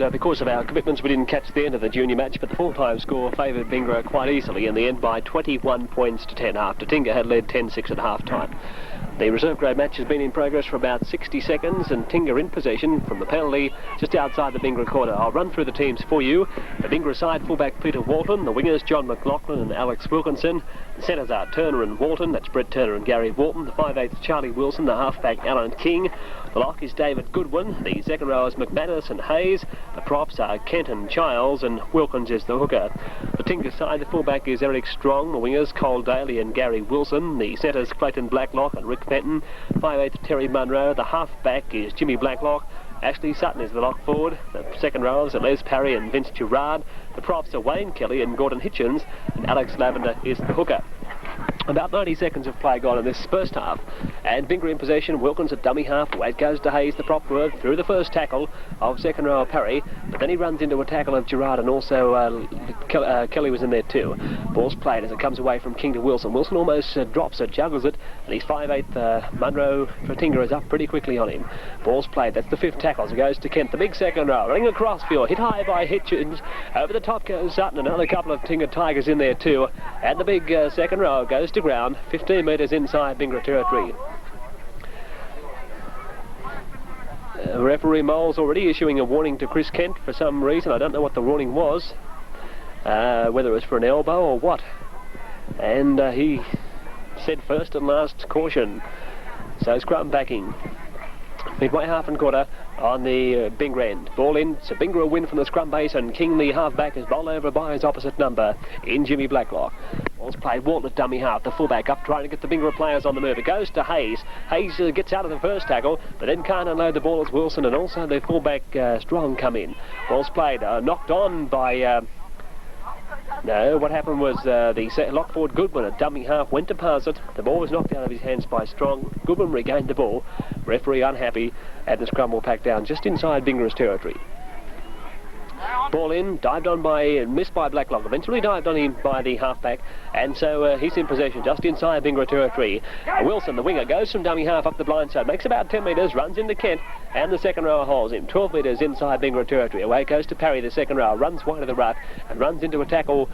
and because of our commitments we didn't catch the end of the junior match, but the full-time score favoured Bingara quite easily in the end by 21 points to 10 after Tingha had led 10-6 at half-time. The reserve grade match has been in progress for about 60 seconds and Tingha in possession from the penalty just outside the Bingara quarter. I'll run through the teams for you. The Bingara side, fullback Peter Walton, the wingers John McLaughlin and Alex Wilkinson, the centres are Turner and Walton, that's Brett Turner and Gary Walton, the 5/8 Charlie Wilson, the halfback Alan King, the lock is David Goodwin, the second row is McManus and Hayes, the props are Kent and Childs, and Wilkins is the hooker. The Tingha side, the fullback is Eric Strong, the wingers Cole Daly and Gary Wilson, the centres Clayton Blacklock and Rick Fenton, 5/8 Terry Munro, the halfback is Jimmy Blacklock, Ashley Sutton is the lock forward, the second rowers are Les Parry and Vince Gerard, the props are Wayne Kelly and Gordon Hitchens, and Alex Lavender is the hooker. About 90 seconds of play gone in this first half, and Bingara in possession. Wilkins at dummy half, away it goes to Hayes, the prop forward, through the first tackle of second rower Parry, but then he runs into a tackle of Gerard, and also Kelly was in there too. Ball's played as it comes away from King to Wilson. Wilson almost drops it, juggles it, and he's 5/8 Munro for Tingha is up pretty quickly on him. Ball's played, that's the fifth tackle, as it goes to Kent, the big second row, running across field, hit high by Hitchens, over the top goes Sutton, another couple of Tingha Tigers in there too, and the big second row goes to ground, 15 metres inside Bingara territory. Referee Moles already issuing a warning to Chris Kent for some reason. I don't know what the warning was, whether it was for an elbow or what. And he said first and last caution. So scrum backing. Midway half and quarter on the Bingara end. Ball in, so Bingara win from the scrum base, and King, the halfback, is bowled over by his opposite number in Jimmy Blacklock. Ball's played, Walton at dummy half, the fullback up trying to get the Bingara players on the move. It goes to Hayes. Hayes gets out of the first tackle, but then can't unload the ball as Wilson and also the fullback Strong come in. Ball's played, knocked on by... No, what happened was the lock forward Goodwin at dummy half went to pass it. The ball was knocked out of his hands by Strong. Goodwin regained the ball. Referee unhappy, and the scrum will pack down just inside Bingara's territory. Ball in, dived on by, missed by Blacklock, eventually dived on him by the halfback, and so he's in possession just inside Bingara territory. Wilson, the winger, goes from dummy half up the blind side, makes about 10 metres, runs into Kent, and the second rower holds him, 12 metres inside Bingara territory. Away goes to Parry, the second rower, runs wide of the ruck, and runs into a tackle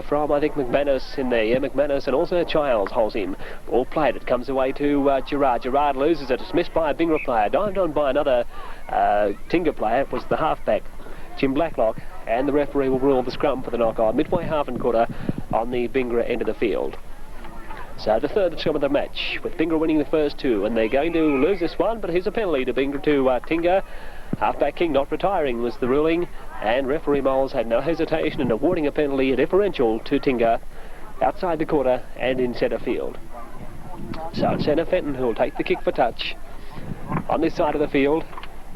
from, I think, McManus in there. Yeah, McManus, and also Childs holds him. Ball played, it comes away to Gerard. Gerard loses it, it's missed by a Bingara player, dived on by another Tingha player. It was the halfback, Jim Blacklock, and the referee will rule the scrum for the knock-on. Midway half and quarter on the Bingara end of the field. So the third scrum of the match, with Bingara winning the first two, and they're going to lose this one, but here's a penalty to Tingha. Halfback King not retiring was the ruling, and referee Moles had no hesitation in awarding a penalty, a differential to Tingha, outside the quarter and in centre field. So it's centre Fenton who will take the kick for touch on this side of the field.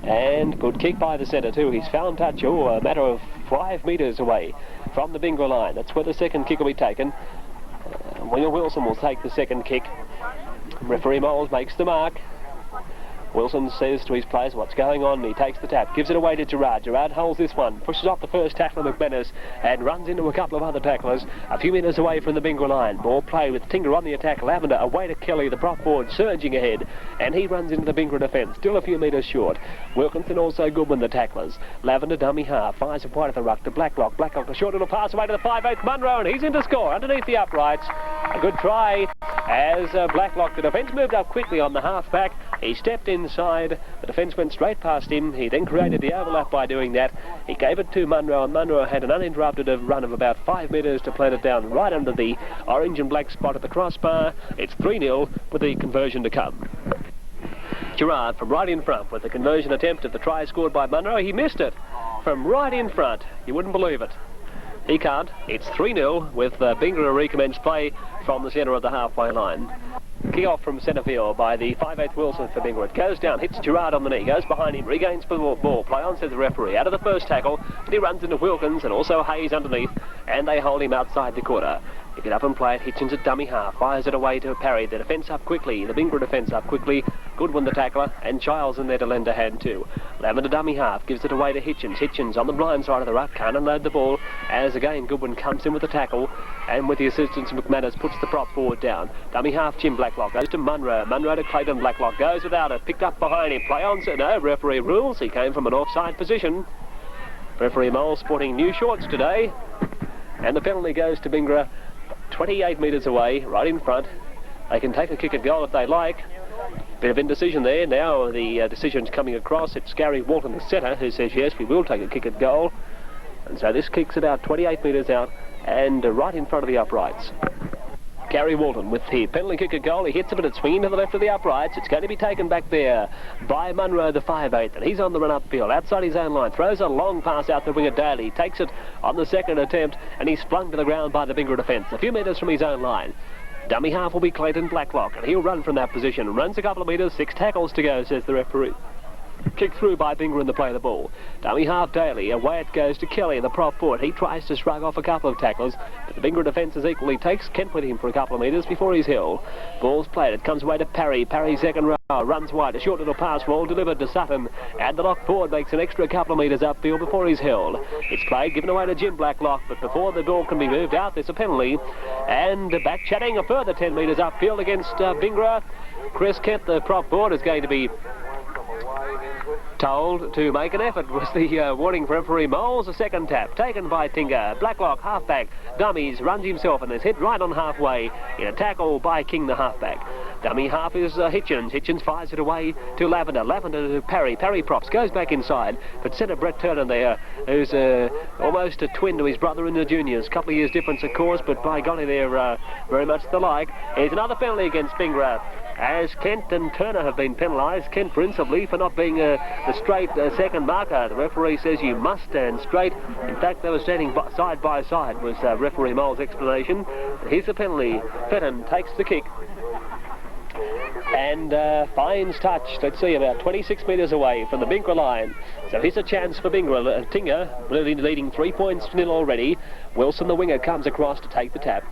And good kick by the centre too. He's found touch, a matter of 5 metres away from the Bingara line. That's where the second kick will be taken. Winger Wilson will take the second kick. Referee Moles makes the mark. Wilson says to his players what's going on. He takes the tap, gives it away to Gerard. Gerard holds this one, pushes off the first tackle of McManus and runs into a couple of other tacklers a few metres away from the Bingara line. Ball play with Tingha on the attack. Lavender away to Kelly, the prop forward, surging ahead, and he runs into the Bingara defence, still a few metres short. Wilkinson also Goodwin the tacklers. Lavender dummy half, fires it wide of the ruck to Blacklock. Blacklock a short little pass away to the 5/8 Munro, and he's in to score underneath the uprights. A good try as Blacklock, the defence moved up quickly on the half-back. He stepped inside, the defence went straight past him. He then created the overlap by doing that. He gave it to Munro, and Munro had an uninterrupted run of about 5 metres to plant it down right under the orange and black spot at the crossbar. It's 3-0 with the conversion to come. Gerard from right in front with the conversion attempt at the try scored by Munro. He missed it from right in front. You wouldn't believe it. He can't. It's 3-0 with Bingara recommence play from the centre of the halfway line. Kick off from centre field by the 5/8 Wilson for Bingara. It goes down, hits Gerard on the knee, goes behind him, regains the ball. Play on, says the referee. Out of the first tackle, but he runs into Wilkins and also Hayes underneath, and they hold him outside the quarter. Pick it up and play it. Hitchens at dummy half, fires it away to Parry. The defence up quickly, the Bingara defence up quickly. Goodwin the tackler, and Childs in there to lend a hand too. Lavender dummy half, gives it away to Hitchens. Hitchens on the blind side of the ruck, can't unload the ball, as again Goodwin comes in with the tackle, and with the assistance of McManus puts the prop forward down. Dummy half Jim Blacklock goes to Munro. Munro to Clayton Blacklock, goes without it, picked up behind him. Play on, no, referee rules. He came from an offside position. Referee Mole sporting new shorts today. And the penalty goes to Bingara, 28 metres away, right in front. They can take a kick at goal if they like. Bit of indecision there. Now the decision's coming across. It's Gary Walton, the centre, who says, yes, we will take a kick at goal. And so this kick's about 28 metres out and right in front of the uprights. Gary Walton with the penalty kick at goal. He hits it, but it's swinging to the left of the uprights. It's going to be taken back there by Munro, the 5'8", and he's on the run upfield, outside his own line. Throws a long pass out to winger Daly. Takes it on the second attempt, and he's flung to the ground by the Bingara defence, a few metres from his own line. Dummy half will be Clayton Blacklock, and he'll run from that position. Runs a couple of metres, 6 tackles to go, says the referee. Kicked through by Bingara in the play of the ball. Dummy half Daly, away it goes to Kelly, the prop forward. He tries to shrug off a couple of tackles, but the Bingara defence is equally takes Kent with him for a couple of metres before he's held. Ball's played, it comes away to Parry. Parry second row, runs wide, a short little pass ball delivered to Sutton, and the lock forward makes an extra couple of metres upfield before he's held. It's played, given away to Jim Blacklock, but before the ball can be moved out, there's a penalty, and back chatting a further 10 metres upfield against Bingara. Chris Kent, the prop forward, is going to be told to make an effort. Was the warning for referee Moles. A second tap taken by Tingha. Blacklock, halfback, dummies, runs himself and is hit right on halfway in a tackle by King, the halfback. Dummy half is Hitchens. Hitchens fires it away to Lavender. Lavender to Parry. Parry props, goes back inside, but centre Brett Turner there, who's almost a twin to his brother in the juniors. Couple of years difference, of course, but by golly, they're very much the like. Here's another penalty against Bingara, as Kent and Turner have been penalised. Kent principally for not being the straight second marker. The referee says you must stand straight. In fact, they were standing side by side, was referee Mole's explanation. Here's the penalty. Fenton takes the kick and finds touch, let's see, about 26 metres away from the Bingara line. So here's a chance for Bingara. Tingha leading 3 points to nil already. Wilson, the winger, comes across to take the tap.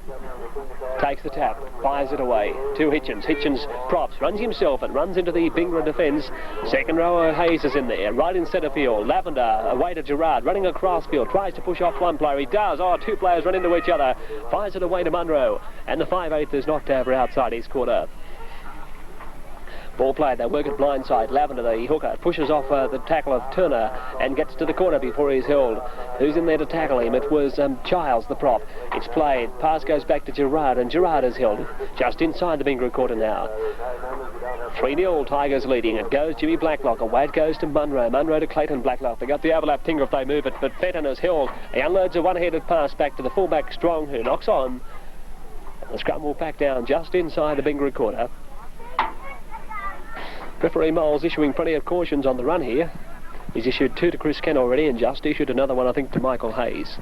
Takes the tap, fires it away to Hitchens. Hitchens props, runs himself and runs into the Bingara defence. Second rower Hayes is in there, right in centre field. Lavender away to Gerard, running across field, tries to push off one player. He does. Oh, 2 players run into each other. Fires it away to Munro, and the 5'8" is knocked over outside his quarter. Ball played, they work at blindside. Lavender, the hooker, pushes off the tackle of Turner and gets to the corner before he's held. Who's in there to tackle him? It was Childs, the prop. It's played. Pass goes back to Gerard, and Gerard is held just inside the Bingara quarter now. 3-0, Tigers leading. It goes Jimmy Blacklock. Away it goes to Munro. Munro to Clayton Blacklock. They got the overlap Tingha if they move it, but Fenton is held. He unloads a one-handed pass back to the fullback Strong, who knocks on. The scrum will pack down just inside the Bingara quarter. Referee Moles issuing plenty of cautions on the run here. He's issued 2 to Chris Kent already and just issued another one, I think, to Michael Hayes.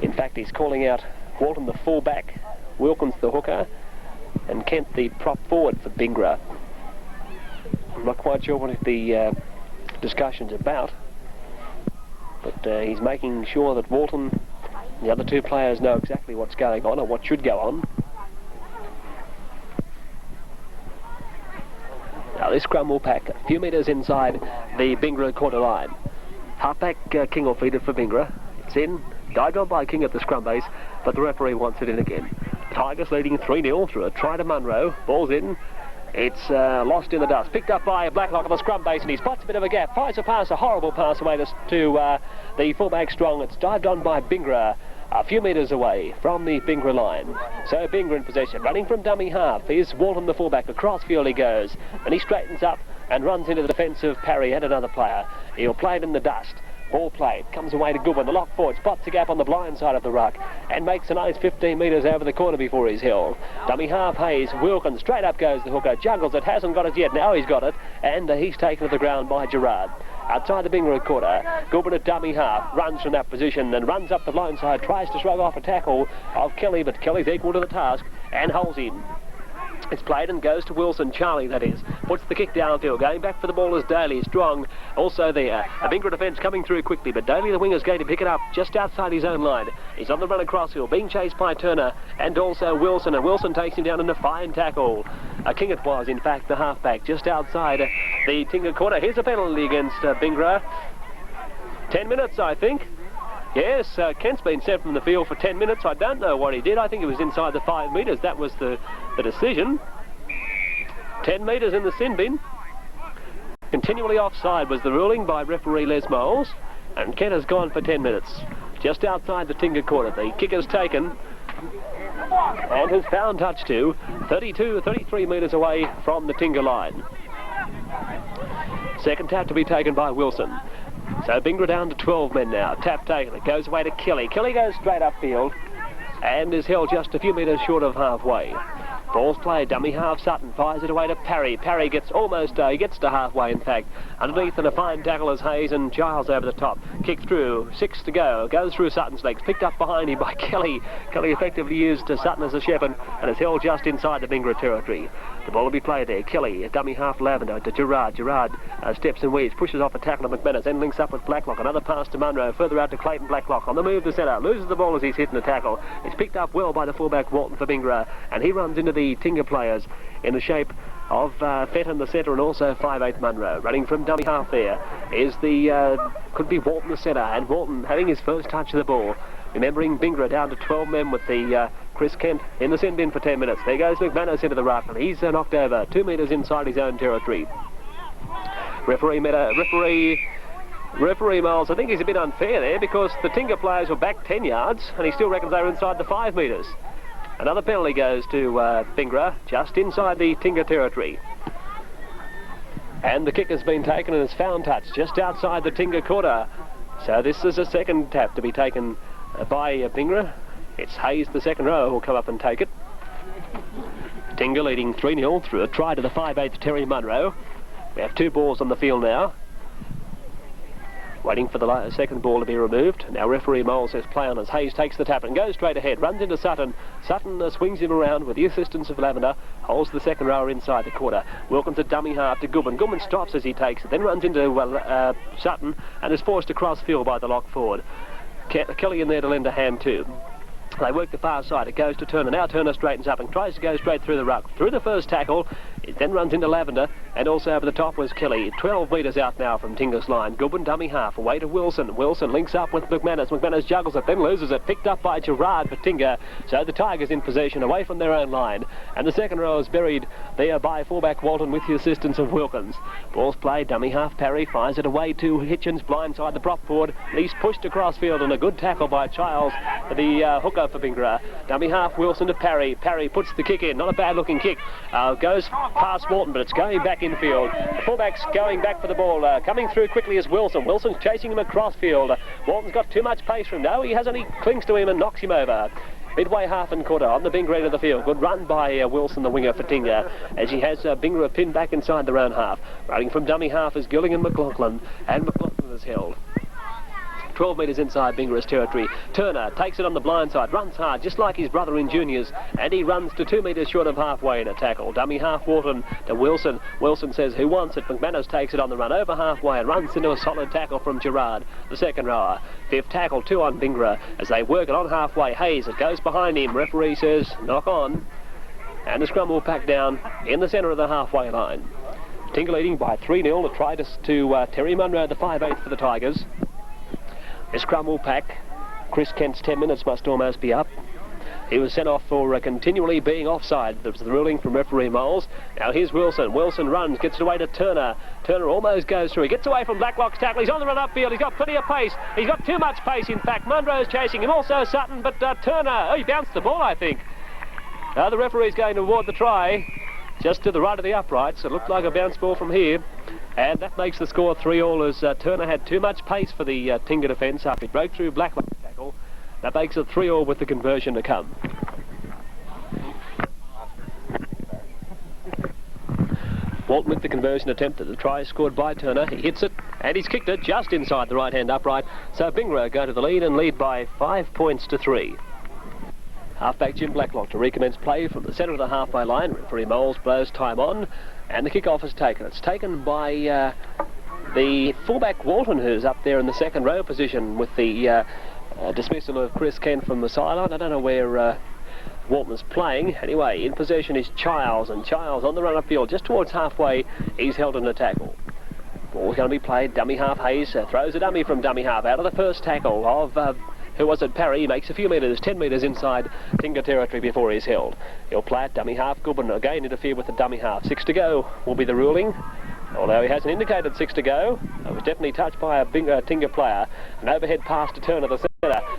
In fact, he's calling out Walton, the fullback, Wilkins, the hooker, and Kent, the prop forward for Bingara. I'm not quite sure what the discussion's about, but he's making sure that Walton and the other 2 players know exactly what's going on or what should go on. Now this scrum will pack a few metres inside the Bingara quarter line. Halfback King will feed it for Bingara. It's in, dived on by King at the scrum base, but the referee wants it in again. Tigers leading 3-0 through a try to Munro. Ball's in. It's lost in the dust. Picked up by Blacklock at the scrum base, and he spots a bit of a gap. Fires a pass, a horrible pass away to the fullback Strong. It's dived on by Bingara, a few metres away from the Bingara line. So Bingara in possession, running from dummy half. Here's Walton, the fullback. Across field he goes, and he straightens up and runs into the defence of Parry and another player. He'll play it in the dust. Ball played, comes away to Goodwin. The lock forward spots a gap on the blind side of the ruck and makes a nice 15 metres over the corner before he's held. Dummy half Hayes, Wilkins, straight up goes the hooker, juggles it, hasn't got it yet, now he's got it, and he's taken to the ground by Gerard. Outside the Bingara quarter, Goodwin at dummy half, runs from that position and runs up the blind side, tries to shrug off a tackle of Kelly, but Kelly's equal to the task and holds him. It's played and goes to Wilson, Charlie that is. Puts the kick downfield. Going back for the ball is Daly. Strong also there. A Bingara defence coming through quickly, but Daly, the winger's going to pick it up just outside his own line. He's on the run across field, being chased by Turner and also Wilson, and Wilson takes him down in a fine tackle. King it was, in fact, the halfback just outside the Tingha corner. Here's a penalty against Bingara. 10 minutes, I think. Yes, Kent's been sent from the field for 10 minutes. I don't know what he did. I think it was inside the 5 metres. That was the decision. 10 metres in the sin bin. Continually offside was the ruling by referee Les Moles, and Kent has gone for 10 minutes. Just outside the Tingha quarter, the kick is taken and has found touch to 33 metres away from the Tingha line. Second tap to be taken by Wilson. So Bingara down to 12 men now. Tap taken. It goes away to Kelly. Kelly goes straight upfield and is held just a few metres short of halfway. Ball's played, dummy half, Sutton fires it away to Parry. Parry gets almost, he gets to halfway in fact. Underneath and a fine tackle is Hayes and Giles over the top. Kick through, 6 to go, goes through Sutton's legs, picked up behind him by Kelly. Kelly effectively used Sutton as a shepherd and is held just inside the Bingara territory. The ball will be played there. Kelly, dummy half Lavender to Gerard. Gerard steps and weaves, pushes off a tackle of McManus, then links up with Blacklock. Another pass to Munro, further out to Clayton Blacklock. On the move to centre, loses the ball as he's hitting the tackle. It's picked up well by the fullback Walton for Bingara, and he runs into the Tingha players in the shape of Fenton the centre and also 5'8" Munro. Running from dummy half there is the, could be Walton the centre, and Walton having his first touch of the ball. Remembering Bingara down to 12 men with the Chris Kent in the sin bin for 10 minutes. There goes McManus into the ruck, and he's knocked over 2 metres inside his own territory. Referee Miles, I think he's a bit unfair there because the Tingha players were back 10 yards and he still reckons they were inside the 5 metres. Another penalty goes to Bingara just inside the Tingha territory. And the kick has been taken and has found touch just outside the Tingha quarter. So this is a second tap to be taken by Bingara. It's Hayes, the second row, who'll come up and take it. Tingha leading 3-0 through a try to the 5'8" Terry Munro. We have 2 balls on the field now. Waiting for the second ball to be removed. Now referee Mole says play on as Hayes takes the tap and goes straight ahead. Runs into Sutton. Sutton swings him around with the assistance of Lavender. Holds the second rower inside the quarter. Wilkins a dummy half to Goodman. Goodman stops as he takes it. Then runs into Sutton and is forced to cross field by the lock forward. Kelly in there to lend a hand too. They work the far side. It goes to Turner. Now Turner straightens up and tries to go straight through the ruck. Through the first tackle. It then runs into Lavender. And also over the top was Kelly. 12 metres out now from Tingha's line. Goodwin dummy half. Away to Wilson. Wilson links up with McManus. McManus juggles it. Then loses it. Picked up by Gerard for Tingha. So the Tigers in possession away from their own line. And the second row is buried there by fullback Walton with the assistance of Wilkins. Ball's played. Dummy half Parry. Fires it away to Hitchens. Blindside the prop forward. He's pushed across field and a good tackle by Childs. The hooker for Bingara. Dummy half Wilson to Parry. Parry puts the kick in. Not a bad looking kick. Goes past Walton, but it's going back infield. The fullback's going back for the ball. Coming through quickly is Wilson. Wilson's chasing him across field. Walton's got too much pace for him. No, he hasn't. He clings to him and knocks him over. Midway half and quarter on the Bingara end of the field. Good run by Wilson, the winger for Tingha, as he has Bingara pinned back inside their own half. Running from dummy half is Gillingham McLaughlin, and McLaughlin is held. 12 metres inside Bingara's territory. Turner takes it on the blind side, runs hard, just like his brother in juniors, and he runs to 2 metres short of halfway in a tackle. Dummy half Walton to Wilson. Wilson says, who wants it? McManus takes it on the run over halfway and runs into a solid tackle from Gerard, the second rower. 5th tackle, 2 on Bingara, as they work it on halfway. Hayes, it goes behind him. Referee says, knock on. And the scrum will pack down in the centre of the halfway line. Tingha leading by 3-0. A try to Terry Munro, the 5'8" for the Tigers. The scrum will pack. Chris Kent's 10 minutes must almost be up. He was sent off for continually being offside. That was the ruling from referee Moles. Now here's Wilson. Wilson runs, gets it away to Turner. Turner almost goes through. He gets away from Blacklock's tackle. He's on the run upfield. He's got plenty of pace. He's got too much pace, in fact. Munro's chasing him, also Sutton, but Turner, he bounced the ball, I think. Now the referee's going to award the try just to the right of the uprights. It looked like a bounce ball from here. And that makes the score 3-all as Turner had too much pace for the Tingha defence after he broke through Blacklock's tackle. That makes it 3-all with the conversion to come. Walton with the conversion attempt at the try scored by Turner. He hits it and he's kicked it just inside the right hand upright. So Bingara go to the lead and lead by 5 points to 3. Halfback Jim Blacklock to recommence play from the centre of the halfway line. Referee Moles blows time on and the kick-off is taken. It's taken by the fullback Walton, who's up there in the second row position with the dismissal of Chris Kent from the sideline. I don't know where Walton's playing. Anyway, in possession is Childs, and Childs on the run upfield just towards halfway. He's held in a tackle. Ball's going to be played. Dummy half Hayes throws a dummy from dummy half out of the first tackle of who was it? Parry. He makes a few metres, 10 metres inside Tingha territory before he's held. He'll play it, dummy half. Goodwin again interfere with the dummy half. 6 to go will be the ruling. Although he hasn't indicated 6 to go, it was definitely touched by a Tingha player. An overhead pass to turn of the centre.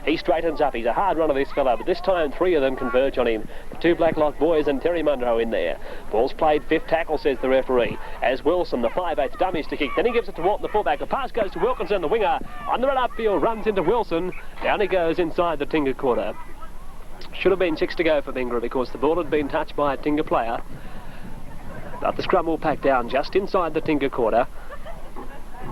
He straightens up. He's a hard runner, this fella, but this time 3 of them converge on him. The 2 Blacklock boys and Terry Munro in there. Ball's played, 5th tackle, says the referee. As Wilson, the 5/8 dummies to kick. Then he gives it to Walton, the fullback. The pass goes to Wilkinson, the winger. On the run upfield, runs into Wilson. Down he goes inside the Tingha quarter. Should have been 6 to go for Bingara because the ball had been touched by a Tingha player. But the scrum will pack down just inside the Tingha quarter,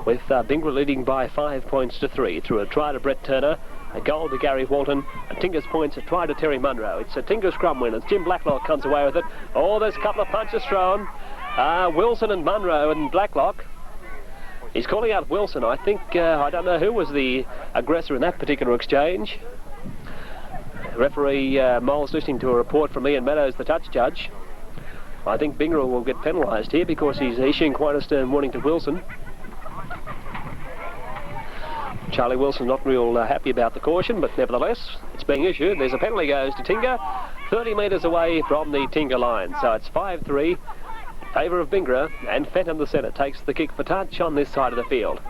with Bingara leading by 5 points to 3 through a try to Brett Turner, a goal to Gary Walton, and Tingha's points a try to Terry Munro. It's a Tingha scrum win as Jim Blacklock comes away with it. Oh, there's a couple of punches thrown. Wilson and Munro and Blacklock. He's calling out Wilson. I think, I don't know who was the aggressor in that particular exchange. Referee Mole's listening to a report from Ian Meadows, the touch judge. I think Bingara will get penalised here because he's issuing quite a stern warning to Wilson. Charlie Wilson not real happy about the caution, but nevertheless it's being issued. There's a penalty goes to Tingha, 30 metres away from the Tingha line. So it's 5-3 in favour of Bingara, and Fenton, the centre, takes the kick for touch on this side of the field.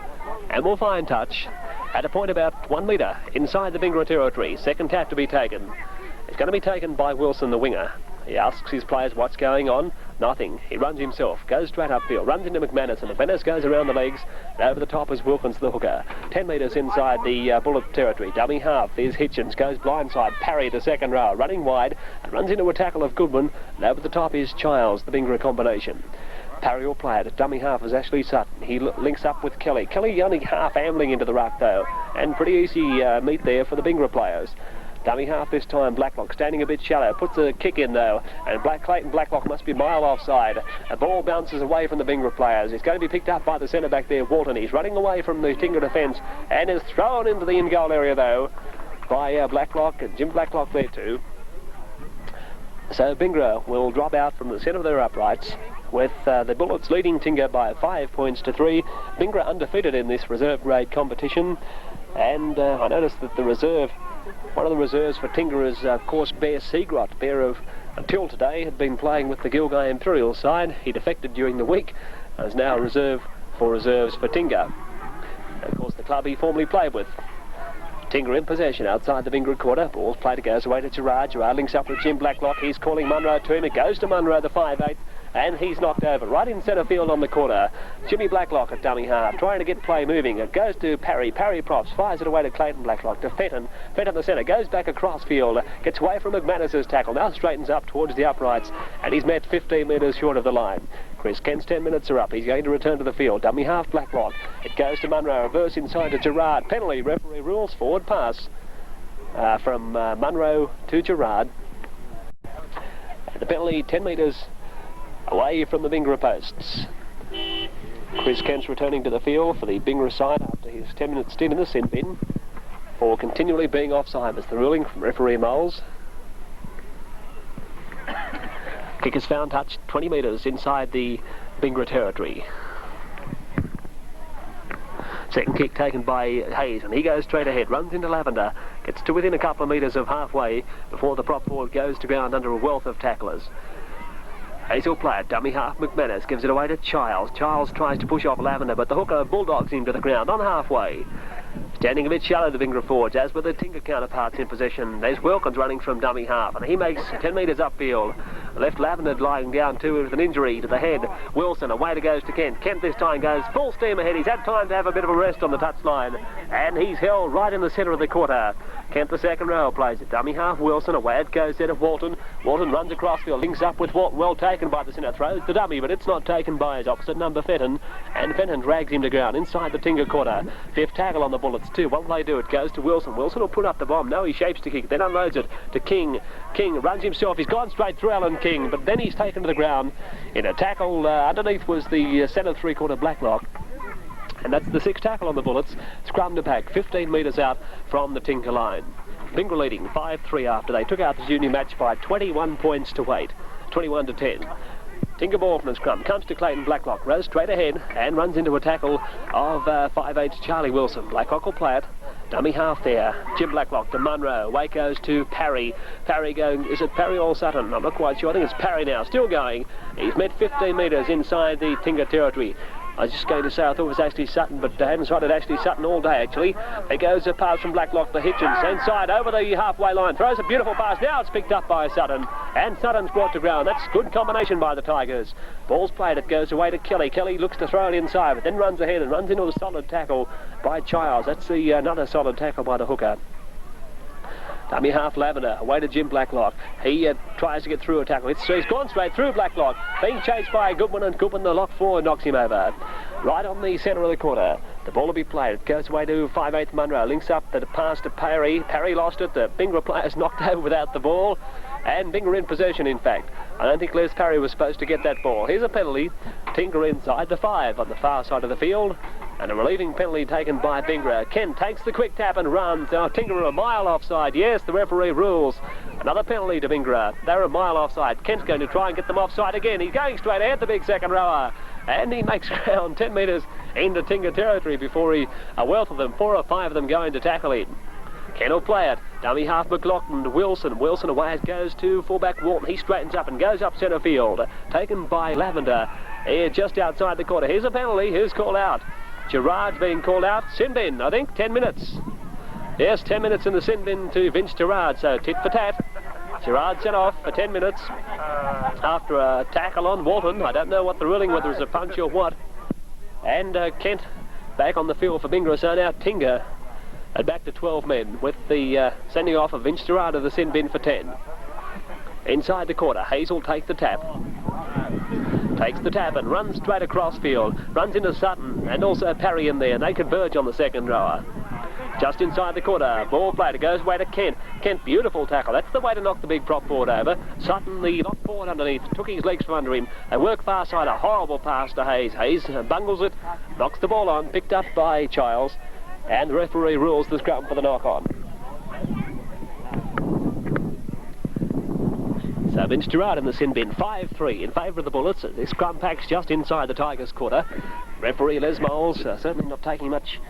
And we'll find touch at a point about 1 metre inside the Bingara territory. Second tap to be taken. It's going to be taken by Wilson, the winger. He asks his players what's going on. Nothing. He runs himself, goes straight upfield, runs into McManus, and McManus goes around the legs, and over the top is Wilkins, the hooker. 10 metres inside the Bullet territory. Dummy half. There's Hitchens, goes blindside. Parry to second row, running wide, and runs into a tackle of Goodwin, and over the top is Childs, the Bingara combination. Parry will play it. Dummy half is Ashley Sutton. He links up with Kelly. Kelly only half ambling into the ruck though, and pretty easy meet there for the Bingara players. Dummy half this time, Blacklock standing a bit shallow, puts a kick in though, and Clayton Blacklock must be a mile offside. A ball bounces away from the Bingara players. It's going to be picked up by the centre back there, Walton. He's running away from the Tingha defence and is thrown into the in-goal area though by Blacklock, and Jim Blacklock there too. So Bingara will drop out from the centre of their uprights, with the Bullets leading Tingha by 5 points to 3. Bingara undefeated in this reserve grade competition, and I noticed that the reserve, one of the reserves for Tingha is of course Bear Seagrot. Bear until today had been playing with the Gilgai Imperial side. He defected during the week and is now reserve for reserves for Tingha. And of course the club he formerly played with. Tingha in possession outside the Bingara quarter. Ball's played, it goes away to Gerard. Gerard links up with Jim Blacklock. He's calling Munro to him. It goes to Munro, the 5/8. And he's knocked over right in centre field on the corner. Jimmy Blacklock at dummy half, trying to get play moving. It goes to Parry. Parry props, fires it away to Clayton Blacklock, to Fenton. Fenton the centre, goes back across field, gets away from McManus's tackle, now straightens up towards the uprights, and he's met 15 metres short of the line. Chris Kent's 10 minutes are up. He's going to return to the field. Dummy half Blacklock. It goes to Munro, reverse inside to Gerard. Penalty, referee rules, forward pass from Munro to Gerard. And the penalty 10 metres away from the Bingara posts. Chris Kent's returning to the field for the Bingara side after his 10-minute stint in the sin bin for continually being offside. That's the ruling from referee Moles. Kick is found touched 20 metres inside the Bingara territory. Second kick taken by Hayes, and he goes straight ahead, runs into Lavender, gets to within a couple of metres of halfway before the prop forward goes to ground under a wealth of tacklers. Hayes will play it. Dummy half McManus gives it away to Childs. Childs tries to push off Lavender, but the hooker bulldogs him to the ground on halfway. Standing a bit shallow, the Bingara forwards, as with the Tingha counterparts in possession. There's Wilkins running from dummy half, and he makes 10 metres upfield. Left Lavender lying down too with an injury to the head. Wilson, away to goes to Kent. Kent this time goes full steam ahead. He's had time to have a bit of a rest on the touchline, and he's held right in the centre of the quarter. Kent, the second row, plays it. Dummy half Wilson, away it goes there to Walton. Walton runs across field, links up with Walton, well taken by the centre, throws the dummy, but it's not taken by his opposite number, Fenton, and Fenton drags him to ground inside the Tingha quarter. Fifth tackle on the Bullets too. What will they do? It goes to Wilson. Wilson will put up the bomb. No, he shapes to kick, then unloads it to King. King runs himself. He's gone straight through Alan King, but then he's taken to the ground in a tackle. Underneath was the centre three-quarter Blacklock. And that's the sixth tackle on the Bullets. Scrum to pack, 15 metres out from the Tingha line. Bingara leading 5-3 after they took out the junior match by 21 points to 8, 21 to 10. Tingha ball from the scrum, comes to Clayton Blacklock, rows straight ahead and runs into a tackle of 5'8" Charlie Wilson. Blacklock will play it. Dummy half there. Jim Blacklock to Munro. Away goes to Parry. Parry going, is it Parry or Sutton? I'm not quite sure. I think it's Parry now. Still going. He's met 15 metres inside the Tingha territory. I was just going to say I thought it was Ashley Sutton, but I hadn't spotted Ashley Sutton all day, actually. It goes a pass from Blacklock to Hitchens, inside over the halfway line, throws a beautiful pass. Now it's picked up by Sutton, and Sutton's brought to ground. That's good combination by the Tigers. Ball's played, it goes away to Kelly. Kelly looks to throw it inside, but then runs ahead and runs into a solid tackle by Childs. That's another solid tackle by the hooker. Dummy half Lavender, away to Jim Blacklock. He tries to get through a tackle. He's gone straight through Blacklock, being chased by Goodman, and Goodman, the lock forward, knocks him over. Right on the centre of the quarter. The ball will be played. It goes away to 5/8 Munro. Links up the pass to Parry. Parry lost it. The Bingara players knocked over without the ball. And Bingara in possession, in fact. I don't think Les Parry was supposed to get that ball. Here's a penalty. Tingha inside the 5 on the far side of the field. And a relieving penalty taken by Bingara. Kent takes the quick tap and runs. Now Tingha a mile offside. Yes, the referee rules. Another penalty to Bingara. They're a mile offside. Kent's going to try and get them offside again. He's going straight ahead, the big second rower. And he makes ground 10 metres into Tingha territory before a wealth of them, 4 or 5 of them going to tackle him. Ken will play it. Dummy half McLaughlin to Wilson. Wilson away it goes to fullback Walton. He straightens up and goes up centre field. Taken by Lavender. Here just outside the quarter. Here's a penalty. Who's called out? Gerard's being called out. Sin bin, I think, 10 minutes. Yes, 10 minutes in the sin bin to Vince Gerard. So tit for tat. Gerard sent off for 10 minutes after a tackle on Walton. I don't know what the ruling, whether it's a punch or what. And Kent back on the field for Bingara. So now Tingha back to 12 men with the sending off of Vince Gerard of the sin bin for 10. Inside the quarter, Hazel takes the tap. Takes the tap and runs straight across field. Runs into Sutton and also Parry in there. And they converge on the second rower. Just inside the quarter, ball played. It goes away to Kent. Kent, beautiful tackle. That's the way to knock the big prop forward over. Sutton, the lock forward underneath, took his legs from under him. They work far side, a horrible pass to Hayes. Hayes bungles it, knocks the ball on, picked up by Childs. And the referee rules the scrum for the knock-on. So Vince Gerard in the sin bin, 5-3 in favour of the Bullets. The scrum pack's just inside the Tigers' quarter. Referee Les Moles certainly not taking much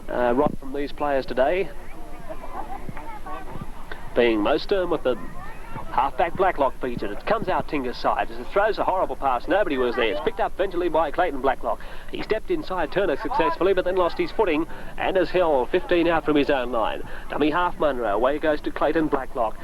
rot from these players today. Being most stern with the half-back Blacklock featured. It comes out Tingha's side. As it throws a horrible pass, nobody was there. It's picked up eventually by Clayton Blacklock. He stepped inside Turner successfully, but then lost his footing and has held 15 out from his own line. Dummy half Munro. Away goes to Clayton Blacklock.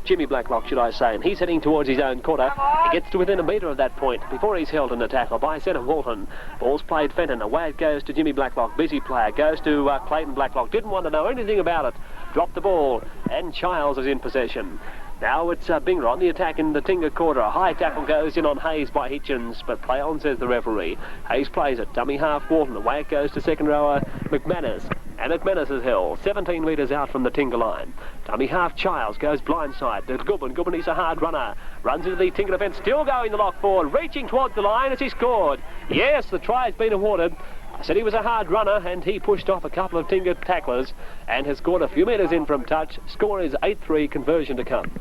Jimmy Blacklock, should I say. And he's heading towards his own quarter. He gets to within a metre of that point before he's held in the tackle by centre Walton. Ball's played Fenton. Away it goes to Jimmy Blacklock. Busy player. Goes to Clayton Blacklock. Didn't want to know anything about it. Dropped the ball. And Childs is in possession. Now it's Bingara on the attack in the Tingha quarter. A high tackle goes in on Hayes by Hitchens, but play on, says the referee. Hayes plays it. Dummy half Walton. Away it goes to second rower McManus. And McManus is held 17 metres out from the Tingha line. Dummy half Childs goes blindside to Goodman. Goodman is a hard runner. Runs into the Tingha defence. Still going the lock forward. Reaching towards the line as he scored. Yes, the try has been awarded. I said he was a hard runner and he pushed off a couple of Tingha tacklers and has scored a few metres in from touch. Score is 8-3, conversion to come.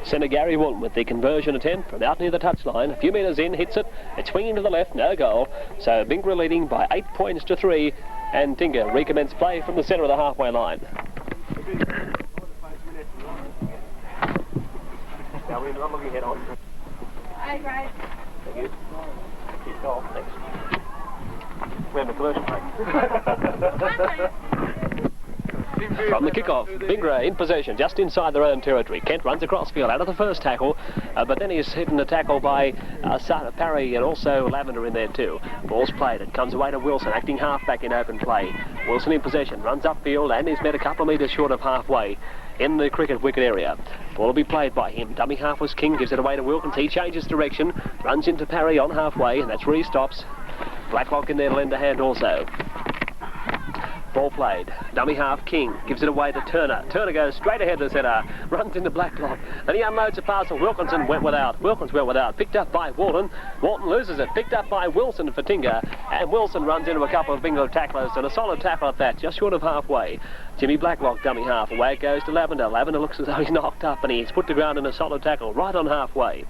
Centre Gary Walton with the conversion attempt from out near the touchline. A few metres in, hits it. It's swinging to the left, no goal. So Bingara leading by 8 points to 3 and Tingha recommence play from the centre of the halfway line. Now we're not looking ahead on. Hi, guys. Thank you. Keep going. Thanks. We have a commercial break. From the kickoff, Bingara in possession, just inside their own territory. Kent runs across field out of the first tackle, but then he's hit in a tackle by Parry and also Lavender in there too. Ball's played, it comes away to Wilson, acting half-back in open play. Wilson in possession, runs upfield and is met a couple of metres short of halfway in the cricket wicket area. Ball will be played by him. Dummy half was King, gives it away to Wilkins. He changes direction, runs into Parry on halfway, and that's where he stops. Blacklock in there to lend a hand also. Ball played. Dummy half King gives it away to Turner. Turner goes straight ahead to centre, runs into Blacklock. Then he unloads a pass and Wilkinson went without. Wilkins went without. Picked up by Walton. Walton loses it. Picked up by Wilson for Tingha. And Wilson runs into a couple of Bingara tacklers and a solid tackle at that, just short of halfway. Jimmy Blacklock, dummy half. Away it goes to Lavender. Lavender looks as though he's knocked up and he's put to ground in a solid tackle right on halfway.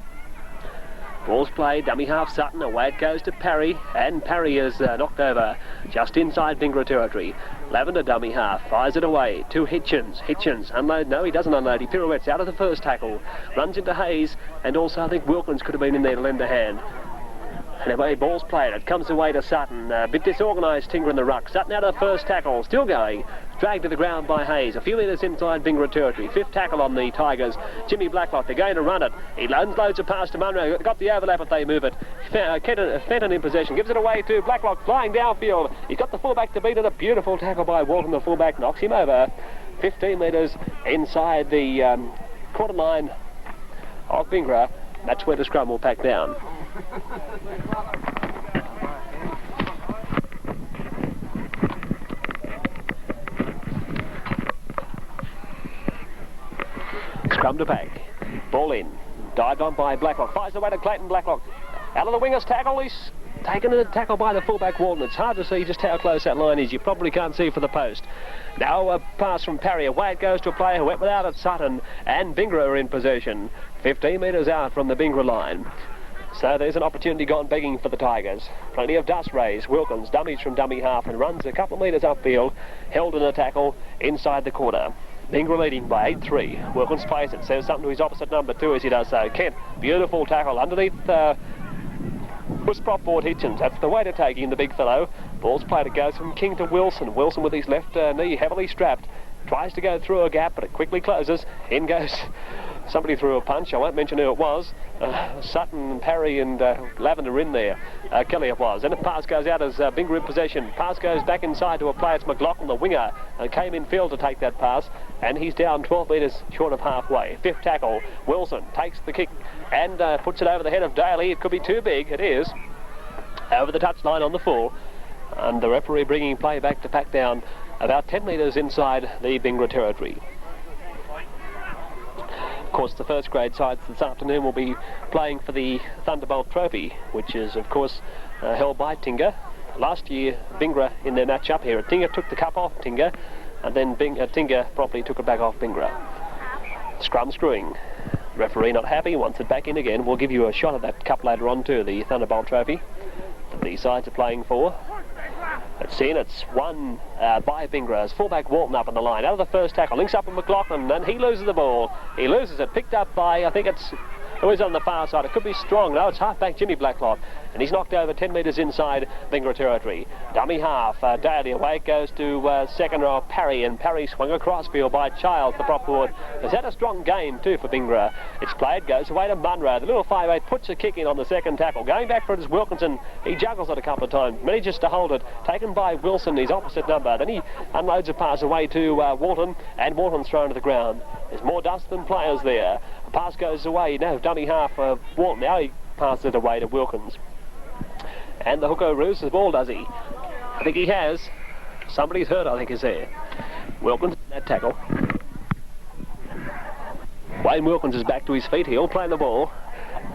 Ball's played, dummy half Sutton, away it goes to Parry, and Parry is knocked over just inside Bingara territory. Lavender dummy half, fires it away to Hitchens. Hitchens, unload, no he doesn't unload, he pirouettes out of the first tackle, runs into Hayes, and also I think Wilkins could have been in there to lend a hand. And away ball's played, it comes away to Sutton, a bit disorganised Tingha in the ruck. Sutton out of the first tackle, still going, dragged to the ground by Hayes, a few metres inside Bingara territory. Fifth tackle on the Tigers, Jimmy Blacklock, they're going to run it. He unloads a pass to Munro, got the overlap if they move it. Fenton in possession, gives it away to Blacklock, flying downfield. He's got the fullback to beat it, a beautiful tackle by Walton, the fullback, knocks him over. 15 metres inside the quarter line of Bingara. That's where the scrum will pack down. Scrum to pack. Ball in. Dived on by Blacklock. Fires away to Clayton Blacklock. Out of the wingers tackle. He's taken a tackle by the fullback Walton. It's hard to see just how close that line is. You probably can't see for the post. Now a pass from Parry. Away it goes to a player who went without it, Sutton. And Bingara are in possession. 15 metres out from the Bingara line. So there's an opportunity gone begging for the Tigers. Plenty of dust raised. Wilkins dummies from dummy half and runs a couple of metres upfield. Held in a tackle inside the corner. Bingara leading by 8-3. Wilkins plays it. Says something to his opposite number 2 as he does so. Kent, beautiful tackle underneath push prop forward Hitchens. That's the way to take him, the big fellow. Ball's played, it goes from King to Wilson. Wilson with his left knee heavily strapped. Tries to go through a gap, but it quickly closes. In goes somebody threw a punch. I won't mention who it was. Sutton, Parry and Lavender in there. Kelly it was. And the pass goes out as Bingara in possession. Pass goes back inside to a player. It's McLaughlin, the winger, came in field to take that pass. And he's down 12 metres short of halfway. Fifth tackle. Wilson takes the kick and puts it over the head of Daly. It could be too big. It is. Over the touchline on the full. And the referee bringing play back to pack down about 10 metres inside the Bingara territory. Of course, the first grade sides this afternoon will be playing for the Thunderbolt Trophy, which is, of course, held by Tingha. Last year, Bingara in their match up here at Tingha took the cup off Tingha, and then Tingha properly took it back off Bingara. Scrum screwing. Referee not happy, wants it back in again. We'll give you a shot at that cup later on too, the Thunderbolt Trophy that these sides are playing for. It's seen, it's won by Bingara as fullback Walton up on the line. Out of the first tackle, links up with McLaughlin, and he loses the ball. He loses it, picked up by, I think it's, who is on the far side? It could be Strong. No, it's halfback Jimmy Blacklock. And he's knocked over 10 metres inside Bingara territory. Dummy half, Daly, away it goes to second row Parry, and Parry swung across field by Childs, the prop forward. Has had a strong game too for Bingara. It's played, goes away to Munro. The little 5'8" puts a kick in on the second tackle. Going back for it is Wilkinson. He juggles it a couple of times, manages to hold it. Taken by Wilson, his opposite number. Then he unloads a pass away to Walton, and Walton's thrown to the ground. There's more dust than players there. The pass goes away. No, dummy half Walton. Now he passes it away to Wilkins. And the hooker roos the ball, does he? I think he has. Somebody's hurt, I think, is there. Wilkins, that tackle. Wayne Wilkins is back to his feet. He'll play the ball.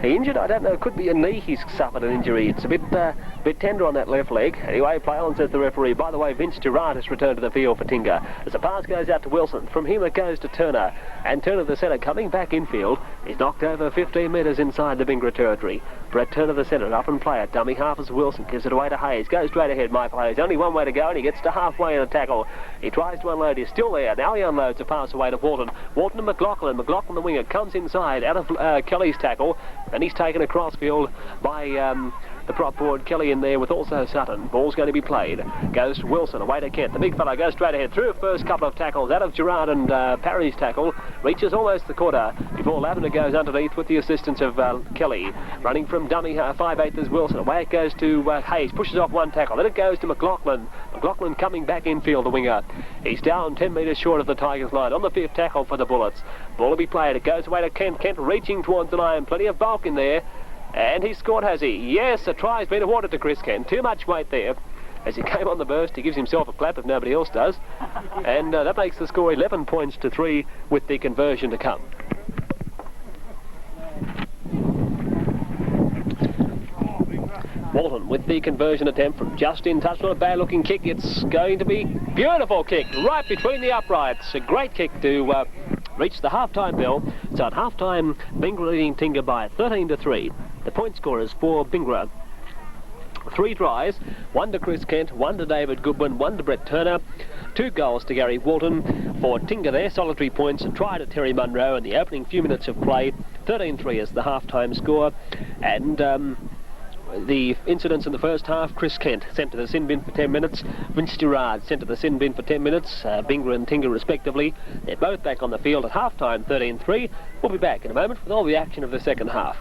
He injured, I don't know, it could be a knee he's suffered an injury. It's a bit tender on that left leg. Anyway, play on, says the referee. By the way, Vince Gerard has returned to the field for Tingha. As the pass goes out to Wilson, from him it goes to Turner. And Turner, the centre, coming back infield, is knocked over 15 metres inside the Bingara territory. Brett Turner, the centre, up and play it. Dummy half as Wilson, gives it away to Hayes. Goes straight ahead, my players. Only one way to go, and he gets to halfway in a tackle. He tries to unload, he's still there. Now he unloads a pass away to Walton. Walton and McLaughlin. McLaughlin, the winger, comes inside, out of Kelly's tackle, and he's taken across field by the prop forward Kelly in there with also Sutton. Ball's going to be played. Goes to Wilson, away to Kent. The big fellow goes straight ahead through the first couple of tackles out of Gerard and Parry's tackle. Reaches almost the quarter before Lavender goes underneath with the assistance of Kelly. Running from dummy 5'8" is Wilson. Away it goes to Hayes. Pushes off one tackle. Then it goes to McLaughlin. McLaughlin coming back infield, the winger. He's down 10 metres short of the Tigers line on the fifth tackle for the Bullets. Ball to be played. It goes away to Kent. Kent reaching towards the line. Plenty of bulk in there. And he scored, has he? Yes, a try's been awarded to Chris Kent. Too much weight there. As he came on the burst, he gives himself a clap if nobody else does. And that makes the score 11 points to 3 with the conversion to come. Walton with the conversion attempt from just in touch. Not a bad looking kick. It's going to be beautiful kick right between the uprights. A great kick to reach the half-time bell. So at half-time, Bingara leading Tingha by 13 to 3. the point scorers for Bingara. 3 tries, 1 to Chris Kent, 1 to David Goodwin, 1 to Brett Turner, 2 goals to Gary Walton. For Tingha there, solitary points, a try to Terry Munro in the opening few minutes of play. 13-3 is the half-time score. And the incidents in the first half, Chris Kent sent to the sin bin for 10 minutes, Vince Gerard sent to the sin bin for 10 minutes, Bingara and Tingha respectively. They're both back on the field at half-time, 13-3. We'll be back in a moment with all the action of the second half.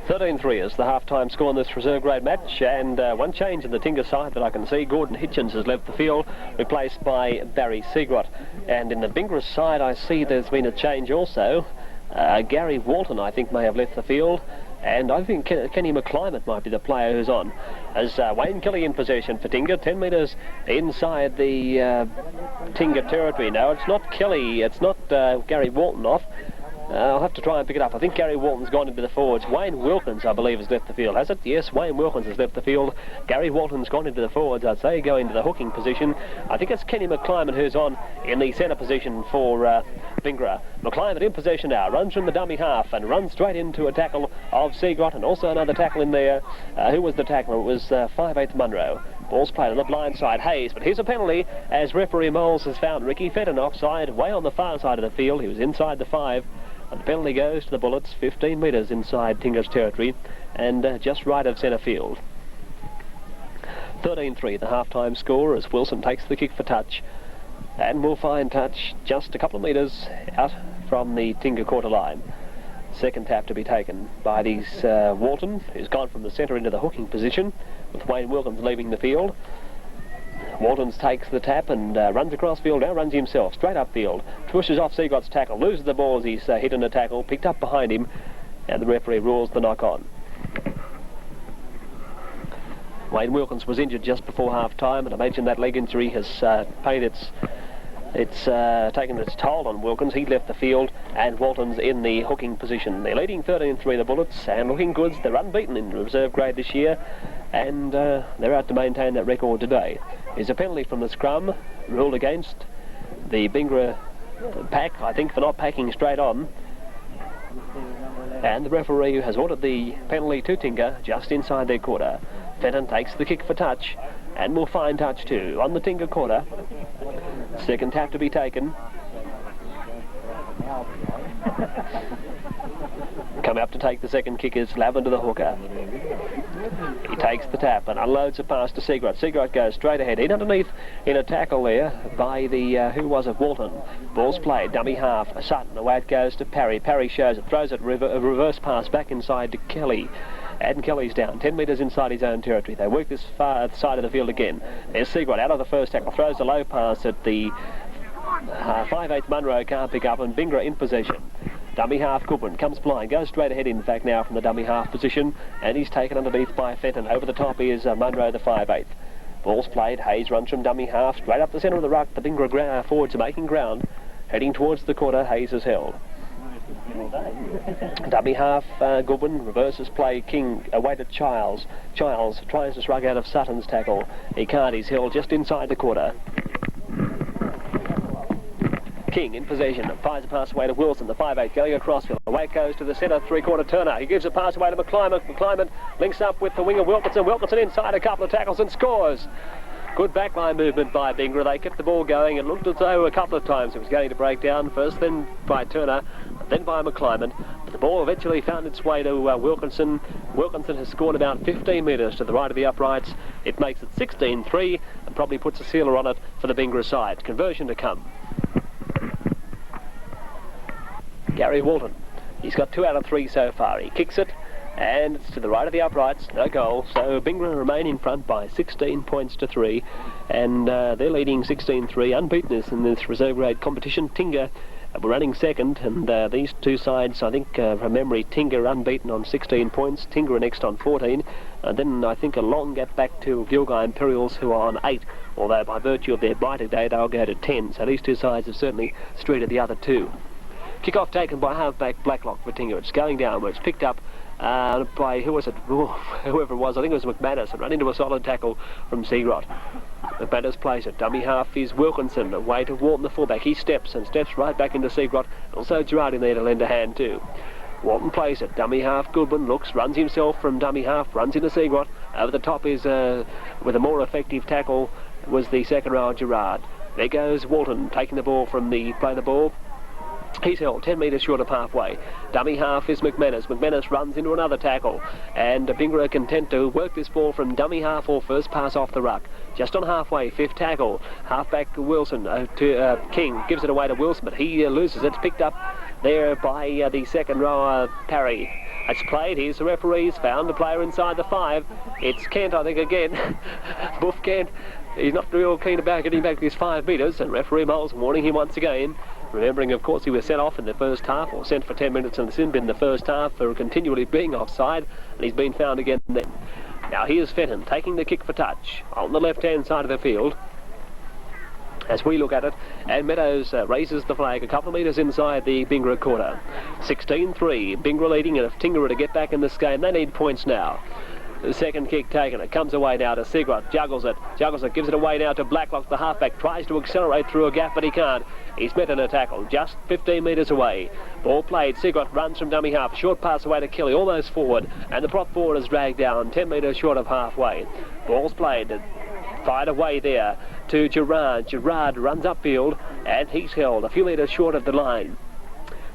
13-3 is the half-time score in this reserve grade match, and one change in the Tingha side that I can see. Gordon Hitchens has left the field, replaced by Barry Seagrott. And in the Bingara side, I see there's been a change also. Gary Walton, I think, may have left the field, and I think Kenny McClimate might be the player who's on. As Wayne Kelly in possession for Tingha, 10 metres inside the Tingha territory now. It's not Kelly, it's not Gary Walton off. I'll have to try and pick it up. I think Gary Walton's gone into the forwards. Wayne Wilkins, I believe, has left the field. Has it? Yes, Wayne Wilkins has left the field. Gary Walton's gone into the forwards. I'd say going to the hooking position. I think it's Kenny McClimate who's on in the centre position for Bingara. McClimate in possession now. Runs from the dummy half and runs straight into a tackle of Seagrott, and also another tackle in there. Who was the tackler? It was 5'8" Munro. Ball's played on the blind side, Hayes, but here's a penalty as referee Moles has found Ricky Fenton offside, way on the far side of the field. He was inside the 5. And the penalty goes to the Bullets, 15 metres inside Tingha's territory, and just right of centre field. 13-3, the half-time score, as Wilson takes the kick for touch, and will find touch just a couple of metres out from the Tingha quarter line. Second tap to be taken by these Walton, who's gone from the centre into the hooking position, with Wayne Wilkins leaving the field. Waltons takes the tap and runs across field, now runs himself, straight upfield. Pushes off Seagrott's tackle, loses the ball as he's hit in a tackle, picked up behind him, and the referee rules the knock-on. Wayne Wilkins was injured just before half-time, and I imagine that leg injury has taken its toll on Wilkins. He left the field, and Walton's in the hooking position. They're leading 13-3, the Bullets, and looking goods. They're unbeaten in reserve grade this year, and they're out to maintain that record today. There's a penalty from the scrum, ruled against the Bingara pack, I think, for not packing straight on. And the referee has ordered the penalty to Tingha just inside their quarter. Fenton takes the kick for touch, and will find touch too on the Tingha quarter. Second tap to be taken. Coming up to take the second kick is Lavender the hooker. He takes the tap and unloads a pass to Seagrott. Seagrott goes straight ahead, in underneath in a tackle there by the, who was it, Walton. Ball's played, dummy half, Sutton, away it goes to Parry. Parry shows it, throws it, a reverse pass back inside to Kelly. And Kelly's down, 10 metres inside his own territory. They work this far side of the field again. There's Seagrott out of the first tackle, throws a low pass at the 5'8" Munro, can't pick up, and Bingara in possession. Dummy half Goodwin comes blind, goes straight ahead in fact now from the dummy half position, and he's taken underneath by Fenton. Over the top is Munro the 5'8". Ball's played, Hayes runs from dummy half, straight up the centre of the ruck. The Bingara forwards are making ground, heading towards the quarter. Hayes is held. Dummy half Goodwin reverses play, King away to Childs. Childs tries to shrug out of Sutton's tackle. He can't, he's held just inside the quarter. King in possession, fires a pass away to Wilson, the 5'8", going across field. Away it goes to the centre, three-quarter Turner. He gives a pass away to McClimate. McClimate links up with the winger Wilkinson. Wilkinson inside a couple of tackles and scores. Good backline movement by Bingara. They kept the ball going and looked as though a couple of times it was going to break down. First then by Turner, then by McClimate. But the ball eventually found its way to Wilkinson. Wilkinson has scored about 15 metres to the right of the uprights. It makes it 16-3 and probably puts a sealer on it for the Bingara side. Conversion to come. Gary Walton, he's got 2 out of 3 so far. He kicks it, and it's to the right of the uprights, no goal. So Bingara remain in front by 16 points to 3, and they're leading 16-3, unbeaten in this reserve grade competition. Tingha were running second, and these two sides, I think from memory, Tingha unbeaten on 16 points, Tingha next on 14, and then I think a long gap back to Gilgai Imperials, who are on 8, although by virtue of their bye today they'll go to 10, so these two sides have certainly streeted the other two. Kick-off taken by halfback Blacklock for Tingha. It's going downwards, picked up by, who was it? Whoever it was, I think it was McManus, and run into a solid tackle from Seagrott. McManus plays it. Dummy half is Wilkinson, away to Walton the fullback. He steps right back into Seagrott. Also Gerard in there to lend a hand too. Walton plays it. Dummy half Goodwin looks, runs himself from dummy half, runs into Seagrot. Over the top is, with a more effective tackle, was the second rower Gerard. There goes Walton taking the ball from the ball. He's held 10 metres short of halfway. Dummy half is McManus. McManus runs into another tackle, and Bingara content to work this ball from dummy half or first pass off the ruck. Just on halfway, fifth tackle. Halfback Wilson to King, gives it away to Wilson, but he loses it. It's picked up there by the second rower Parry. It's played. Here's the referees. Found the player inside the 5. It's Kent, I think, again. Buff Kent. He's not real keen about getting back these 5 metres, and referee Moles warning him once again. Remembering, of course, he was sent off in the first half, or sent for 10 minutes in the sin bin in the first half for continually being offside, and he's been found again then. Now here's Fenton taking the kick for touch on the left-hand side of the field. As we look at it, and Meadows raises the flag a couple of metres inside the Bingara quarter. 16-3, Bingara leading, and if Tingha to get back in this game, they need points now. The second kick taken. It comes away now to Seagrot. Juggles it, gives it away now to Blacklock, the halfback. Tries to accelerate through a gap, but he can't. He's met in a tackle, just 15 metres away. Ball played. Seagrot runs from dummy half. Short pass away to Kelly, almost forward. And the prop forward is dragged down, 10 metres short of halfway. Ball's played. Fired away there to Gerard. Gerard runs upfield, and he's held a few metres short of the line.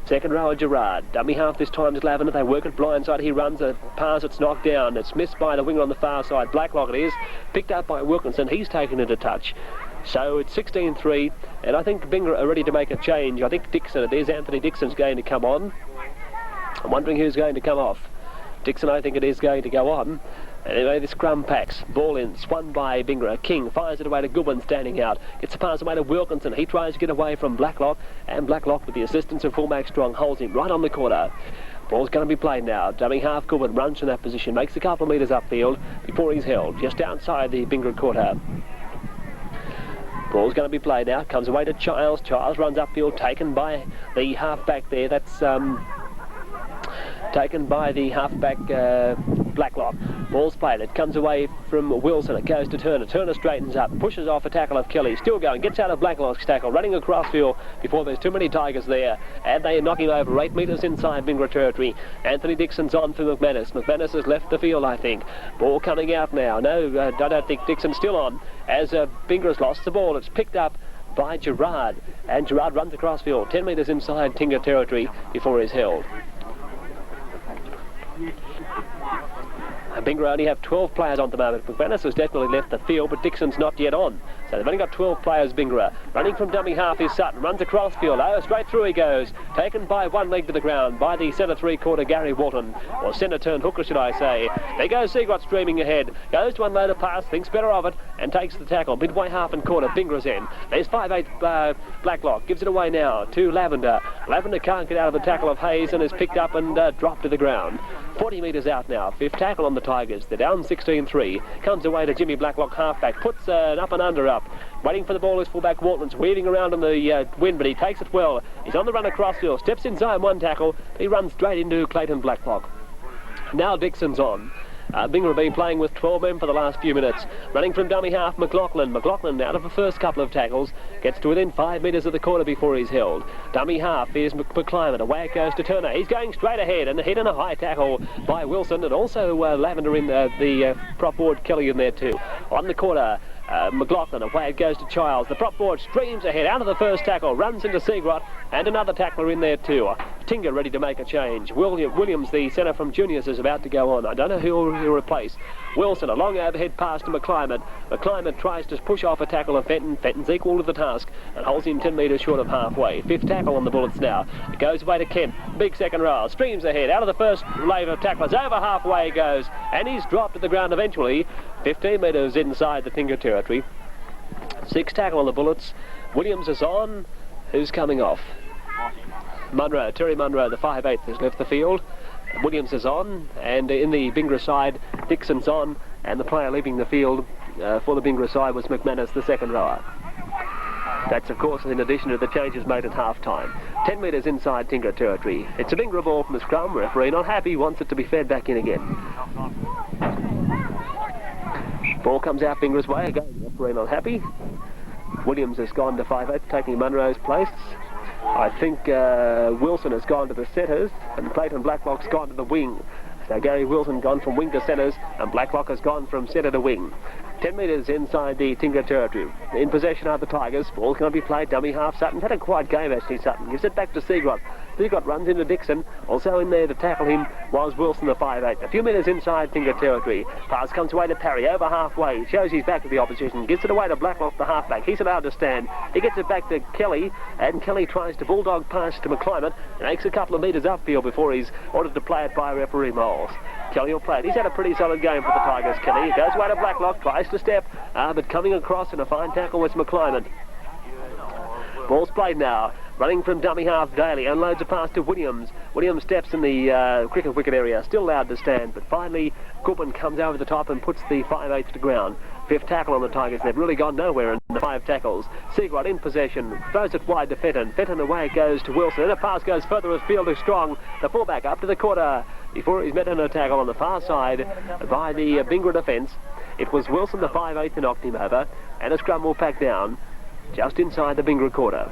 Second rower Gerard. Dummy half this time is Lavender. They work it blindside. He runs a pass. It's knocked down. It's missed by the winger on the far side. Blacklock it is. Picked up by Wilkinson. He's taken it a touch. So it's 16-3, and I think Bingara are ready to make a change. I think Dixon, it is Anthony Dixon's going to come on. I'm wondering who's going to come off. Dixon, I think it is going to go on. Anyway, the scrum packs. Ball in, swung by Bingara. King fires it away to Goodwin, standing out. Gets the pass away to Wilkinson. He tries to get away from Blacklock, and Blacklock, with the assistance of fullback Strong, holds him right on the corner. Ball's going to be played now. Dummy half Goodwin runs from that position, makes a couple of metres upfield before he's held, just outside the Bingara quarter. Ball's going to be played now. Comes away to Childs. Childs runs upfield, taken by the halfback there. That's taken by the halfback Blacklock. Ball's played. It comes away from Wilson. It goes to Turner. Turner straightens up, pushes off a tackle of Kelly. Still going. Gets out of Blacklock's tackle. Running across field before there's too many Tigers there. And they knock him over 8 metres inside Bingara territory. Anthony Dixon's on for McManus. McManus has left the field, I think. Ball coming out now. No, I don't think Dixon's still on. As Bingara's lost the ball. It's picked up by Gerard. And Gerard runs across field 10 metres inside Tingha territory before he's held. Bingara only have 12 players on at the moment. McManus has definitely left the field, but Dixon's not yet on. So they've only got 12 players, Bingara. Running from dummy half is Sutton. Runs across field. Oh, straight through he goes. Taken by one leg to the ground by the centre three-quarter Gary Walton. Or centre turn hooker, should I say. There goes Seagrot streaming ahead. Goes to unload a pass, thinks better of it, and takes the tackle. Midway half and quarter, Bingara's in. There's 5'8" Blacklock. Gives it away now to Lavender. Lavender can't get out of the tackle of Hayes and is picked up and dropped to the ground. 40 metres out now. Fifth tackle on the Tigers. They're down 16-3. Comes away to Jimmy Blacklock, halfback. Puts an up and under up. Waiting for the ball is fullback Walton's weaving around on the wind, but he takes it well. He's on the run across field. Steps inside one tackle. He runs straight into Clayton Blacklock. Now Dixon's on. Bingara have been playing with 12 men for the last few minutes. Running from dummy half, McLaughlin. McLaughlin, out of the first couple of tackles, gets to within 5 metres of the corner before he's held. Dummy half is McClyman. Away it goes to Turner. He's going straight ahead and hit in a high tackle by Wilson, and also Lavender in the prop forward Kelly in there too. On the corner, McLaughlin, away it goes to Childs. The prop forward streams ahead out of the first tackle, runs into Seagrot, and another tackler in there too. Tingha ready to make a change. Williams, the centre from Juniors, is about to go on. I don't know who he'll replace. Wilson, a long overhead pass to McClyman. McClyman tries to push off a tackle of Fenton. Fenton's equal to the task and holds him 10 metres short of halfway. Fifth tackle on the Bullets now. It goes away to Kent. Big second row. Streams ahead. Out of the first wave of tacklers. Over halfway he goes. And he's dropped to the ground eventually. 15 metres inside the Tingha territory. Sixth tackle on the Bullets. Williams is on. Who's coming off? Munro, Terry Munro, the 5'8", has left the field. Williams is on, and in the Bingara side, Dixon's on, and the player leaving the field for the Bingara side was McManus, the second rower. That's, of course, in addition to the changes made at half-time. 10 metres inside Tingha territory. It's a Bingara ball from the scrum. Referee not happy, wants it to be fed back in again. Ball comes out Bingara's way again. Referee not happy. Williams has gone to 5'8", taking Munro's place. I think Wilson has gone to the centres and Clayton Blacklock's gone to the wing. So Gary Wilson gone from wing to centres and Blacklock has gone from centre to wing. 10 metres inside the Tingha territory. In possession are the Tigers. Ball's going to be played dummy half. Sutton's had a quiet game actually. Sutton gives it back to Seagrot. Seagrot runs into Dixon. Also in there to tackle him was Wilson, the 5'8". A few metres inside Tingha territory. Pass comes away to Parry over halfway. Shows his back to the opposition. Gives it away to Blacklock, the halfback. He's allowed to stand. He gets it back to Kelly and Kelly tries to bulldog pass to McClimate. He makes a couple of metres upfield before he's ordered to play it by referee Moles. Kelly will play it. He's had a pretty solid game for the Tigers, Kelly. He goes away to Blacklock, tries to step, but coming across in a fine tackle was McClimate. Ball's played now. Running from dummy half, Daly unloads a pass to Williams. Williams steps in the cricket wicket area, still allowed to stand, but finally Goodman comes over the top and puts the 5'8" to ground. Fifth tackle on the Tigers. They've really gone nowhere in the 5 tackles. Seagrot in possession, throws it wide to Fenton. Fenton away it goes to Wilson, and a pass goes further afield to Strong. The fullback up to the quarter before he's met in a tackle on the far side by the Bingara defence. It was Wilson, the 5'8", that knocked him over, and a scrum will pack down just inside the Bingara quarter.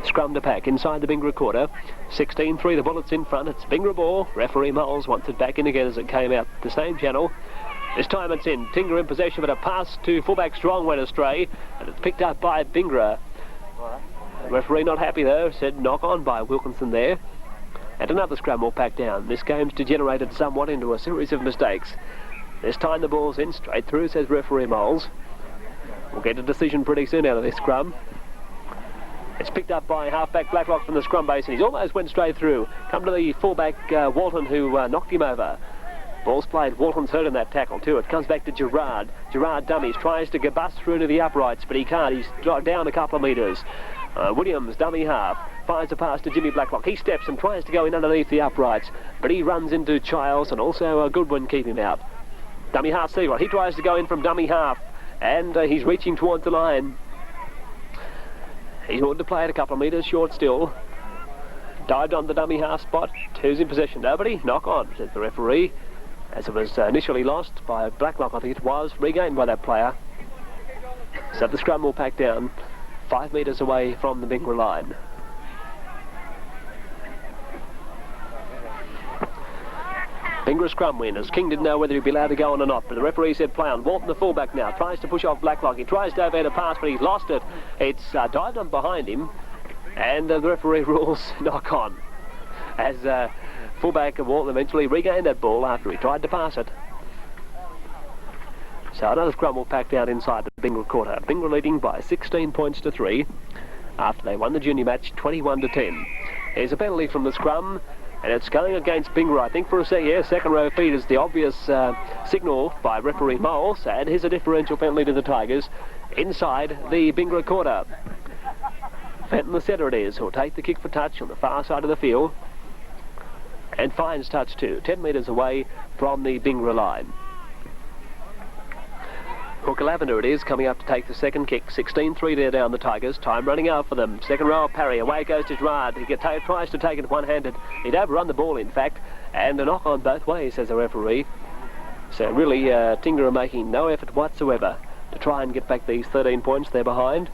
Scrum to pack inside the Bingara quarter. 16-3, the Bullets in front. It's Bingara ball. Referee Moles wants it back in again as it came out the same channel. This time it's in. Tingha in possession, but a pass to fullback Strong went astray, and it's picked up by Bingara. The referee not happy though, said knock on by Wilkinson there. And another scrum will pack down. This game's degenerated somewhat into a series of mistakes. This time the ball's in, straight through, says referee Moles. We'll get a decision pretty soon out of this scrum. It's picked up by halfback Blacklock from the scrum base, and he's almost went straight through. Come to the fullback Walton, who knocked him over. Ball's played. Walton's hurt in that tackle too. It comes back to Gerard. Gerard dummies, tries to bust through to the uprights, but he can't. He's down a couple of metres. Williams, dummy half, fires a pass to Jimmy Blacklock. He steps and tries to go in underneath the uprights, but he runs into Childs, and also a Goodwin keep him out. Dummy half Seagrot. He tries to go in from dummy half, and he's reaching towards the line. He's ordered to play it a couple of metres short still. Dived on the dummy half spot. Who's in possession? Nobody. Knock on, says the referee. As it was initially lost by Blacklock, I think it was, regained by that player. So the scrum will pack down 5 metres away from the Bingara line. Bingara scrum win, as King didn't know whether he'd be allowed to go on or not, but the referee said play on. Walton, the fullback now, tries to push off Blacklock. He tries to overhead a pass, but he's lost it. It's dived on behind him, and the referee rules knock on. As fullback Walton eventually regained that ball after he tried to pass it. So another scrum will pack down inside the Bingara quarter. Bingara leading by 16 points to 3 after they won the junior match 21-10. Here's a penalty from the scrum. And it's going against Bingara, I think, for a second row feed is the obvious signal by referee Moles. And here's a differential penalty to the Tigers inside the Bingara quarter. Fenton, the centre it is, who'll take the kick for touch on the far side of the field. And finds touch too, 10 metres away from the Bingara line. Hooker Lavender it is, coming up to take the second kick. 16-3 there down the Tigers. Time running out for them. Second row of Parry. Away goes to Gerard. He tries to take it one-handed. He'd overrun the ball, in fact. And a knock on both ways, says the referee. So really, Tingha are making no effort whatsoever to try and get back these 13 points they're behind.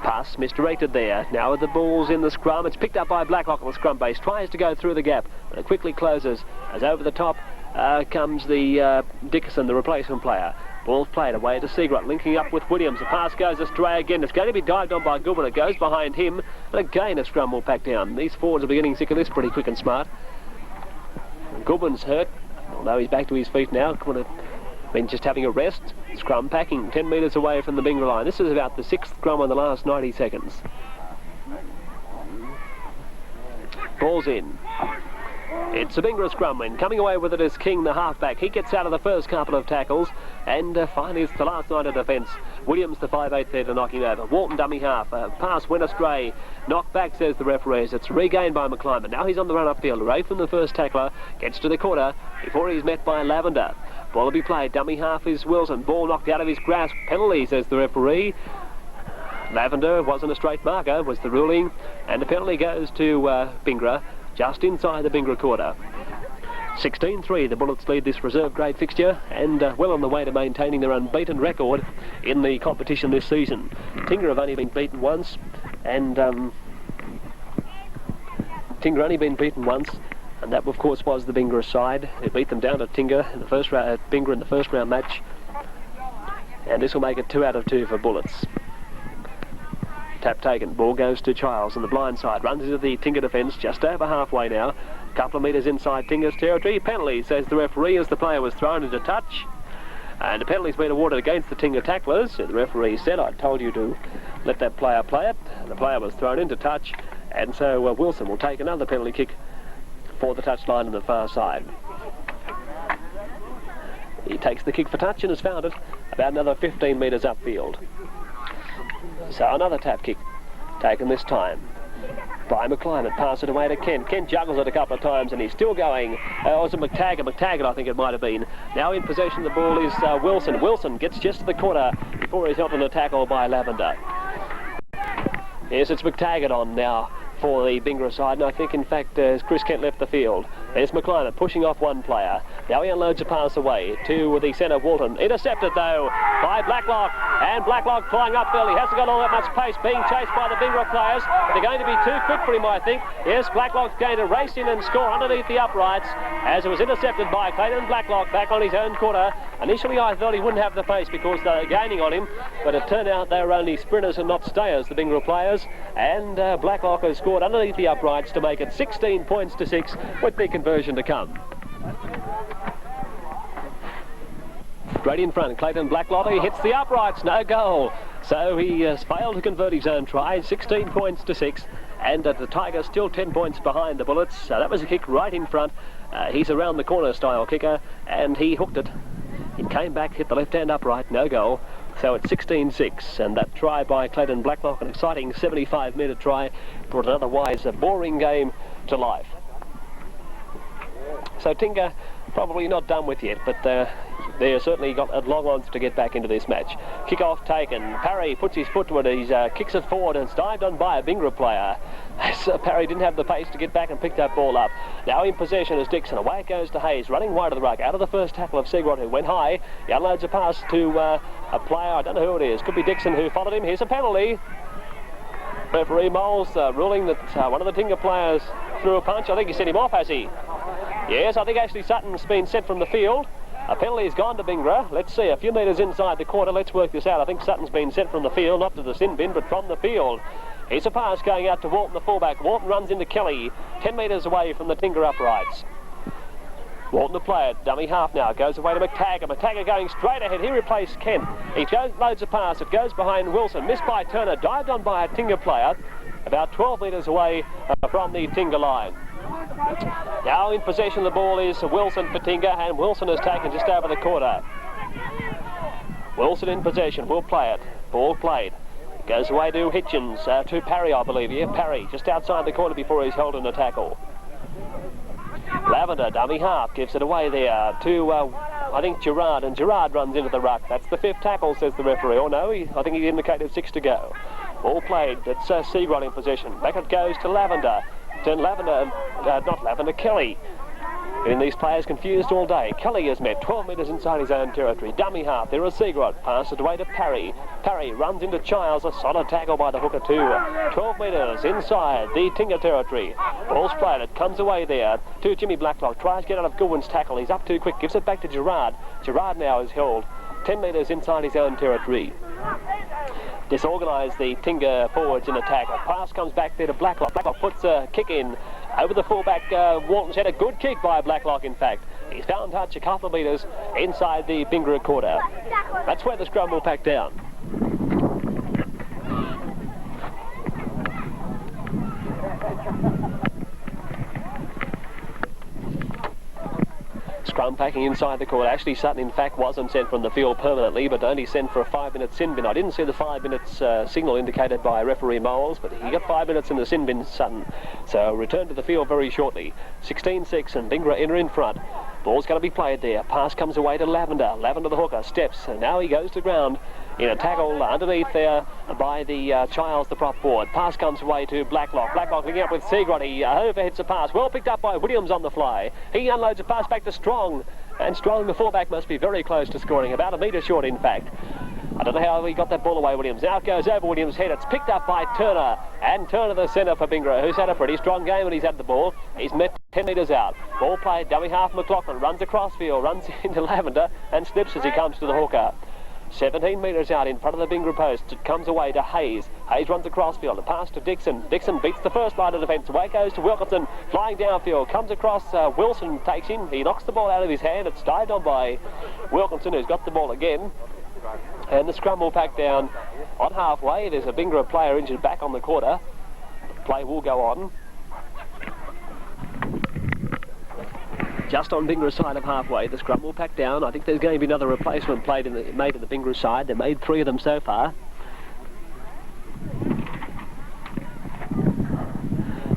Pass misdirected there. Now the ball's in the scrum. It's picked up by Blacklock on the scrum base. Tries to go through the gap, but it quickly closes as over the top comes the Dickerson, the replacement player. Ball's played away to Seagrot, linking up with Williams. The pass goes astray again. It's going to be dived on by Goodwin. It goes behind him, and again a scrum will pack down. These forwards are beginning sick of this, pretty quick and smart. Goodwin's hurt, although he's back to his feet now. Could have been just having a rest. Scrum packing 10 metres away from the Bingara line. This is about the 6th scrum in the last 90 seconds. Ball's in. It's a Bingara scrum win. Coming away with it is King, the halfback. He gets out of the first couple of tackles, and finally it's the last night of defence. Williams, the 5'8", there to knock him over. Walton, dummy half. Pass went astray. Knocked back, says the referees. It's regained by McClimate. Now he's on the run upfield. Away from the first tackler. Gets to the corner before he's met by Lavender. Ball will be played. Dummy half is Wilson. Ball knocked out of his grasp. Penalty, says the referee. Lavender wasn't a straight marker, was the ruling, and the penalty goes to Bingara, just inside the Bingara quarter. 16-3, the Bullets lead this reserve grade fixture and well on the way to maintaining their unbeaten record in the competition this season. Tingha have only been beaten once, and Tingha only been beaten once, and that of course was the Bingara side. It beat them down to Tingha in the first round, Bingara in the first round match, and this will make it 2 out of 2 for Bullets. Tap taken, ball goes to Childs on the blind side, runs into the Tingha defence just over halfway now. Couple of metres inside Tingha's territory. Penalty, says the referee, as the player was thrown into touch. And a penalty's been awarded against the Tingha tacklers. The referee said, I told you to let that player play it. And the player was thrown into touch, and so Wilson will take another penalty kick for the touchline on the far side. He takes the kick for touch and has found it about another 15 metres upfield. So another tap kick taken this time by McClyman. Pass it away to Kent. Kent juggles it a couple of times and he's still going. Was it McTaggart, I think it might have been. Now in possession of the ball is Wilson. Wilson gets just to the corner before he's held on a tackle by Lavender. Yes, it's McTaggart on now for the Bingara side, and I think in fact as Chris Kent left the field. There's McClyman pushing off one player. Now he unloads a pass away to the centre, Walton. Intercepted though by Blacklock, and Blacklock flying upfield. He hasn't got all that much pace, being chased by the Bingara players. They're going to be too quick for him, I think. Yes, Blacklock's going to race in and score underneath the uprights as it was intercepted by Clayton Blacklock back on his own quarter. Initially I thought he wouldn't have the pace because they're gaining on him, but it turned out they were only sprinters and not stayers, the Bingara players, and Blacklock has scored underneath the uprights to make it 16 points to 6 with the conversion to come. Straight in front, Clayton Blacklock, he hits the uprights, no goal. So he has failed to convert his own try, 16 points to 6, and the Tigers still 10 points behind the Bullets. So that was a kick right in front. He's around the corner style kicker, and he hooked it. It came back, hit the left-hand upright, no goal. So it's 16-6, and that try by Clayton Blacklock, an exciting 75-metre try, brought an otherwise a boring game to life. So Tingha probably not done with yet, but they've certainly got a long odds to get back into this match. Kick-off taken. Parry puts his foot to it. He kicks it forward and it's dived on by a Bingara player. Parry didn't have the pace to get back and pick that ball up. Now in possession is Dixon. Away it goes to Hayes, running wide of the ruck. Out of the first tackle of Segrod, who went high. He unloads a pass to a player, I don't know who it is. Could be Dixon who followed him. Here's a penalty. Referee Moles ruling that one of the Tingha players threw a punch. I think he sent him off, has he? Yes, I think Ashley Sutton's been sent from the field. A penalty's gone to Bingara. Let's see, a few metres inside the quarter. Let's work this out. I think Sutton's been sent from the field, not to the sin bin, but from the field. Here's a pass going out to Walton, the fullback. Walton runs into Kelly, 10 metres away from the Tingha uprights. Walton to play it, dummy half now, goes away to McTaggart. McTaggart going straight ahead, he replaced Kent. He loads a pass, it goes behind Wilson, missed by Turner, dived on by a Tingha player, about 12 metres away from the Tingha line. Now in possession of the ball is Wilson for Tingha, and Wilson has taken just over the quarter. Wilson in possession, will play it, ball played. Goes away to Hitchens, to Parry I believe, yeah, Parry, just outside the corner before he's held in a tackle. Lavender, dummy half, gives it away there to, I think, Gerard, and Gerard runs into the ruck. That's the 5th tackle, says the referee. Oh no, I think he indicated 6 to go. Ball played, that's Segrod in possession. Back it goes to Lavender. Kelly. Getting these players confused all day. Kelly has met 12 metres inside his own territory. Dummy half, there is Segrod. Passes it away to Parry. Parry runs into Childs, a solid tackle by the hooker too. 12 metres inside the Tingha territory. Ball's played, it comes away there to Jimmy Blacklock. Tries to get out of Goodwin's tackle, he's up too quick, gives it back to Gerard. Gerard now is held 10 metres inside his own territory. Disorganise the Tingha forwards in attack. A pass comes back there to Blacklock. Blacklock puts a kick in over the fullback. Walton's had a good kick by Blacklock, in fact. He's found touch a couple of metres inside the Bingara quarter. That's where the scrum will pack down. Scrum packing inside the court. Ashley Sutton, in fact, wasn't sent from the field permanently, but only sent for a 5-minute sin bin. I didn't see the 5 minutes signal indicated by referee Moles, but he got 5 minutes in the sin bin, Sutton. So return to the field very shortly. 16-6 and Bingara enter in front. Ball's going to be played there. Pass comes away to Lavender. Lavender the hooker, steps, and now he goes to ground in a tackle underneath there by the Childs, the prop forward. Pass comes away to Blacklock. Blacklock linking up with Seagrot. He overheads a pass. Well picked up by Williams on the fly. He unloads a pass back to Strong. And Strong, the fullback, must be very close to scoring. About a metre short, in fact. I don't know how he got that ball away, Williams. Now it goes over Williams' head. It's picked up by Turner. And Turner, the centre for Bingara, who's had a pretty strong game when he's had the ball. He's met 10 metres out. Ball played, dummy half McLaughlin. Runs across field, runs into Lavender and slips as he comes to the hooker. 17 metres out in front of the Bingara post. It comes away to Hayes. Hayes runs across field. A pass to Dixon. Dixon beats the first line of defence. Away goes to Wilkinson. Flying downfield. Comes across. Wilson takes him. He knocks the ball out of his hand. It's dived on by Wilkinson, who's got the ball again. And the scrum will pack down on halfway. There's a Bingara player injured back on the quarter. Play will go on. Just on Bingara's side of halfway, the scrum will pack down. I think there's going to be another replacement made in the Bingara side. They've made 3 of them so far.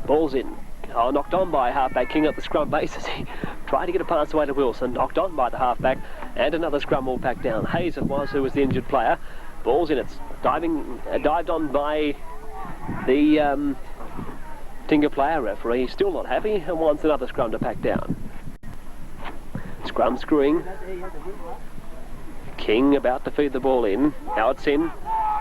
Ball's in. Oh, knocked on by halfback King at the scrum base as he tried to get a pass away to Wilson. Knocked on by the halfback, and another scrum will pack down. Hayes it was who was the injured player. Ball's in. It's dived on by the Tingha player. Referee still not happy and wants another scrum to pack down. Scrum screwing. King about to feed the ball in. Now it's in.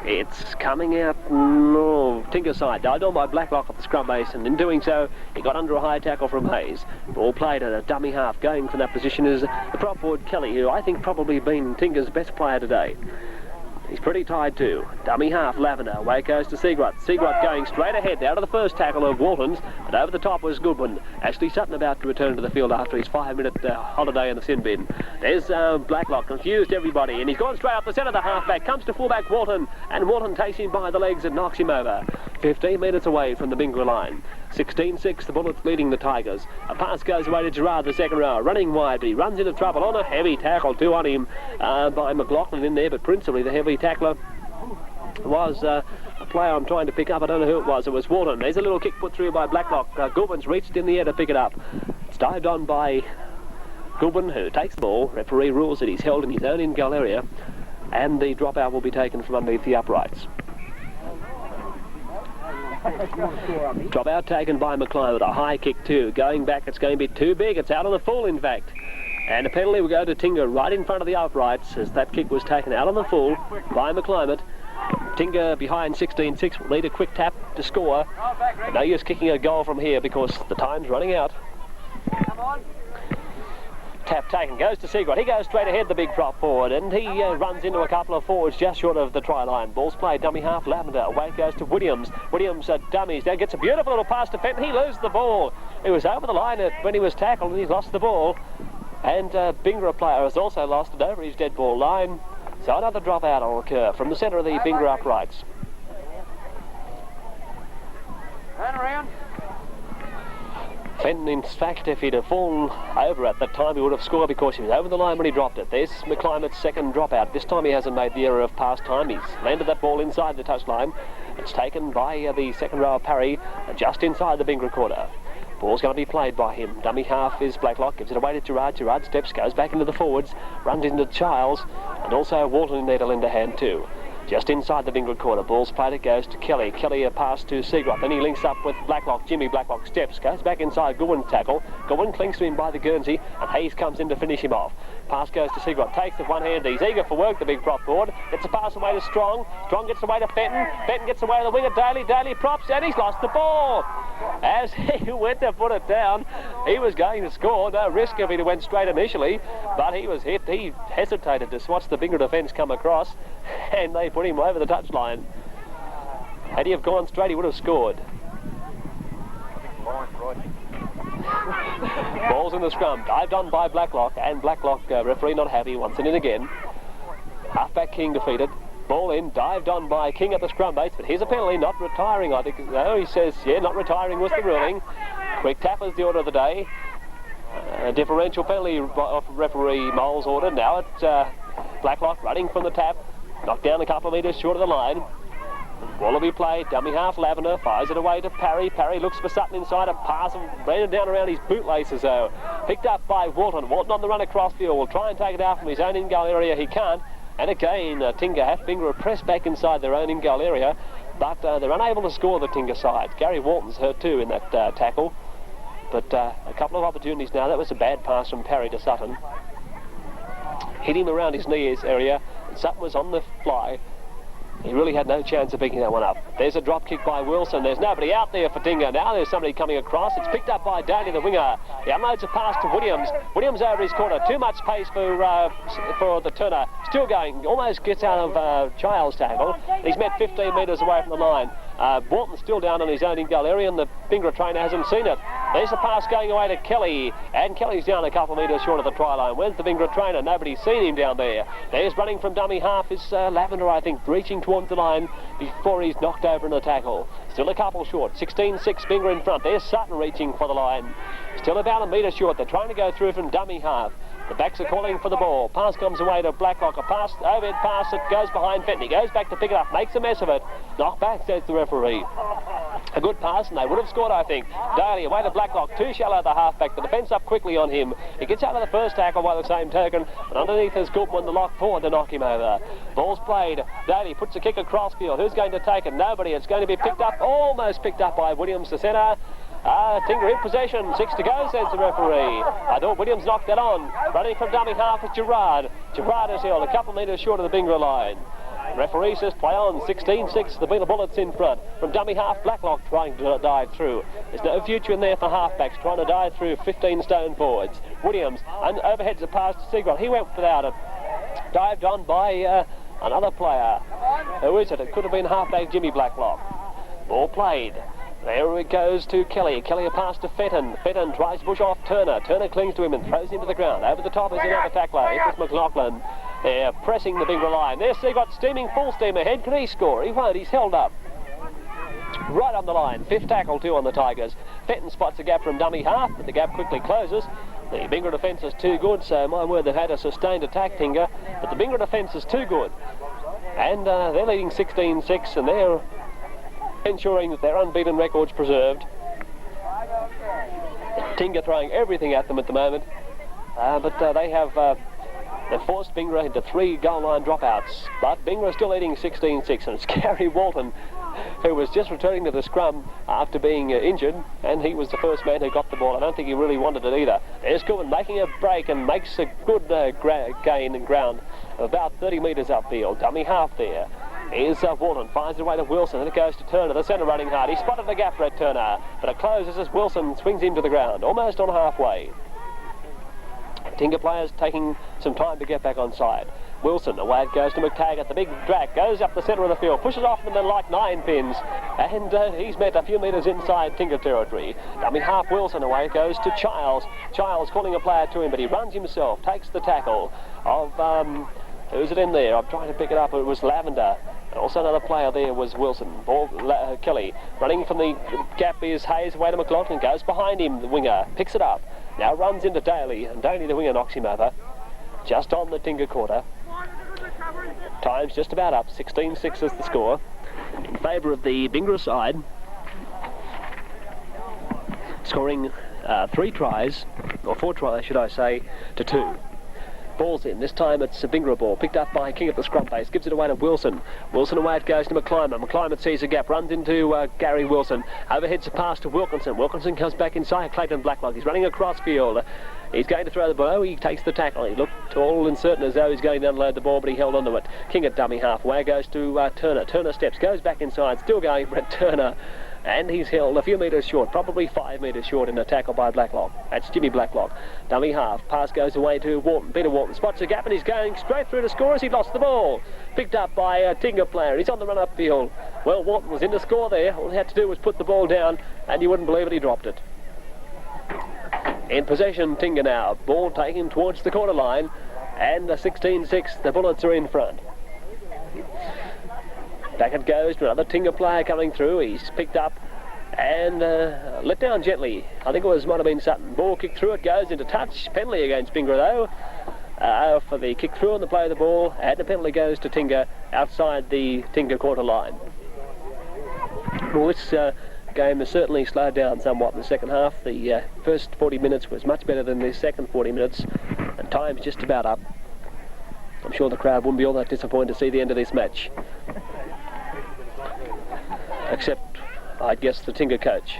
It's coming out. No, Tingha side. Dived on by Blacklock off the scrum base, and in doing so, he got under a high tackle from Hayes. Ball played at a dummy half. Going from that position is the prop forward Kelly, who I think probably been Tingha's best player today. He's pretty tied too. Dummy half, Lavender. Away it goes to Seagrot. Seagrot going straight ahead out of the first tackle of Walton's, but over the top was Goodwin. Ashley Sutton about to return to the field after his 5-minute holiday in the sin bin. There's Blacklock, confused everybody, and he's gone straight up the centre of the halfback. Comes to fullback Walton, and Walton takes him by the legs and knocks him over. 15 metres away from the Bingara line. 16-6, the Bullets leading the Tigers. A pass goes away to Gerard, the second row, running wide, but he runs into trouble on a heavy tackle too on him by McLaughlin in there, but principally the heavy tackler was a player I'm trying to pick up. I don't know who it was. It was Walton. There's a little kick put through by Blacklock. Goodwin's reached in the air to pick it up. It's dived on by Goodwin, who takes the ball. Referee rules that he's held in his own in-goal area, and the dropout will be taken from underneath the uprights. Dropout taken by McLeod with a high kick too. Going back, it's going to be too big. It's out on the full, in fact. And a penalty will go to Tingha right in front of the uprights as that kick was taken out on the full by McClimate. Tingha behind 16-6 will need a quick tap to score. No use kicking a goal from here because the time's running out. Come on. Tap taken, goes to Seagrot. He goes straight ahead, the big prop forward, and he runs into a couple of forwards just short of the try line. Ball's played, dummy half, Lavender. Away it goes to Williams. Williams dummies down, gets a beautiful little pass to Fenton. He loses the ball. He was over the line when he was tackled and he's lost the ball. And Bingara player has also lost it over his dead ball line. So another dropout will occur from the centre of the Bingara uprights. Turn around. Fenton, in fact, if he'd have fallen over at that time, he would have scored because he was over the line when he dropped it. There's McClimate's second dropout. This time he hasn't made the error of past time. He's landed that ball inside the touchline. It's taken by the second row of Parry, just inside the Bingara quarter. Ball's going to be played by him. Dummy half is Blacklock, gives it away to Gerard. Gerard steps, goes back into the forwards, runs into Childs, and also Walton in there to lend a hand too. Just inside the Bingara quarter, ball's played, it goes to Kelly. Kelly a pass to Seagrot, then he links up with Blacklock. Jimmy Blacklock steps, goes back inside, Goodwin tackle. Goodwin clings to him by the Guernsey, and Hayes comes in to finish him off. Pass goes to Seagrot, takes it one hand, he's eager for work, the big prop forward. Gets a pass away to Strong, Strong gets away to Fenton, Fenton gets away to the winger, Daly props, and he's lost the ball. As he went to put it down, he was going to score, no risk if he went straight initially, but he was hit. He hesitated to watch the Bingara defence come across, and they put him over the touchline. Had he have gone straight, he would have scored. Ball's in the scrum, dived on by Blacklock, and Blacklock, referee not happy, wants it in again. Halfback King defeated. Ball in, dived on by King at the scrum base, but here's a penalty, not retiring, I think. No, he says, yeah, not retiring was the ruling. Quick tap is the order of the day. Differential penalty off referee Mole's order. Now it's Blacklock running from the tap, knocked down a couple of metres short of the line. Ball will be played, dummy half Lavender, fires it away to Parry. Parry looks for Sutton inside, a pass and ran it down around his bootlaces though. Picked up by Walton. Walton on the run across field, will try and take it out from his own in-goal area. He can't. And again, Tingha have Bingara pressed back inside their own in-goal area, but they're unable to score, the Tingha side. Gary Walton's hurt too in that tackle. But a couple of opportunities now. That was a bad pass from Parry to Sutton. Hit him around his knees area, and Sutton was on the fly. He really had no chance of picking that one up. There's a drop kick by Wilson. There's nobody out there for Tingha. Now there's somebody coming across. It's picked up by Daly, the winger. He unloads a pass to Williams. Williams over his corner. Too much pace for the Turner. Still going. Almost gets out of Child's tackle. He's met 15 metres away from the line. Walton's still down on his own in-goal area, and the Bingara trainer hasn't seen it. There's the pass going away to Kelly, and Kelly's down a couple of metres short of the try line. Where's the Bingara trainer? Nobody's seen him down there. There's running from dummy half is Lavender, I think, reaching towards the line before he's knocked over in the tackle. Still a couple short. 16-6 Bingara in front. There's Sutton reaching for the line. Still about a metre short. They're trying to go through from dummy half. The backs are calling for the ball. Pass comes away to Blacklock. A pass, overhead pass that goes behind Fenton. He goes back to pick it up, makes a mess of it. Knock back, says the referee. A good pass, and they would have scored, I think. Daly away to Blacklock, too shallow at the halfback. The defence up quickly on him. He gets out of the first tackle by the same token, and underneath is Goodman, the lock forward, to knock him over. Ball's played. Daly puts a kick across field. Who's going to take it? Nobody. It's going to be picked up, almost picked up by Williams, the centre. Tingha in possession, 6 to go, says the referee. I thought Williams knocked that on. Running from dummy half is Gerard. Gerard is held a couple of metres short of the Bingara line. Referee says play on. 16-6, the Bullets in front. From dummy half, Blacklock trying to dive through. There's no future in there for halfbacks trying to dive through 15 stone forwards. Williams, and overheads a pass to Seagull. He went without it. Dived on by another player. Who is it? It could have been halfback Jimmy Blacklock. Ball played. There it goes to Kelly. Kelly a pass to Fenton. Fenton tries to push off Turner. Turner clings to him and throws him to the ground. Over the top is another tackler. It's McLaughlin. They're pressing the Bingara line. There's Seagot steaming full steam ahead. Can he score? He won't. He's held up. Right on the line. 5th tackle too on the Tigers. Fenton spots a gap from dummy half, but the gap quickly closes. The Bingara defence is too good, so my word, they've had a sustained attack, Tingha, but the Bingara defence is too good. And they're leading 16-6, and they're ensuring that their unbeaten record's preserved. Tingha throwing everything at them at the moment, but they've forced Bingara into 3 goal line dropouts. But Bingara still leading 16-6, and it's Gary Walton who was just returning to the scrum after being injured, and he was the first man who got the ball. I don't think he really wanted it either. There's Goodman making a break and makes a good gain in ground of about 30 metres upfield. Dummy half there. Here's Walton, finds the way to Wilson, and it goes to Turner, the centre running hard. He spotted the gap, Brett Turner, but it closes as Wilson swings him to the ground, almost on halfway. Tingha players taking some time to get back on side. Wilson, away it goes to McTaggart, the big drag, goes up the centre of the field, pushes off them like 9 pins, and he's met a few metres inside Tingha territory. Dummy half Wilson, away it goes to Childs. Childs calling a player to him, but he runs himself, takes the tackle of, who's it in there? I'm trying to pick it up, it was Lavender. And also another player there was Wilson. Ball, Kelly, running from the gap is Hayes, away to McLaughlin, goes behind him, the winger, picks it up, now runs into Daly, and Daly, the winger, knocks him over, just on the Tingha quarter. Time's just about up, 16-6 is the score, in favour of the Bingara side, scoring 3 tries, or 4 tries should I say, to 2. Ball's in. This time it's a Bingara ball, picked up by King at the scrum base, gives it away to Wilson. Wilson away it goes to McClymer. McClymer sees a gap, runs into Gary Wilson. Overheads a pass to Wilkinson. Wilkinson comes back inside Clayton Blacklock. He's running across field. He's going to throw the ball. He takes the tackle. He looked all uncertain as though he's going to unload the ball, but he held onto it. King at dummy half. Away goes to Turner. Turner steps, goes back inside, still going, Brett Turner. And he's held a few metres short, probably 5 metres short in a tackle by Blacklock. That's Jimmy Blacklock. Dummy half. Pass goes away to Walton. Peter Walton spots a gap and he's going straight through to score as he lost the ball. Picked up by a Tingha player. He's on the run upfield. Well, Walton was in to score there. All he had to do was put the ball down, and you wouldn't believe it, he dropped it. In possession, Tingha now. Ball taken towards the quarter line, and 16-6, the Bullets are in front. Back it goes to another Tingha player coming through. He's picked up and let down gently. I think might have been Sutton. Ball kicked through, it goes into touch. Penalty against Bingara though for the kick through and the play of the ball, and the penalty goes to Tingha outside the Tingha quarter line. Well, this game has certainly slowed down somewhat in the second half. The first 40 minutes was much better than the second 40 minutes, and time's just about up. I'm sure the crowd wouldn't be all that disappointed to see the end of this match. Except, I'd guess, the Tingha coach.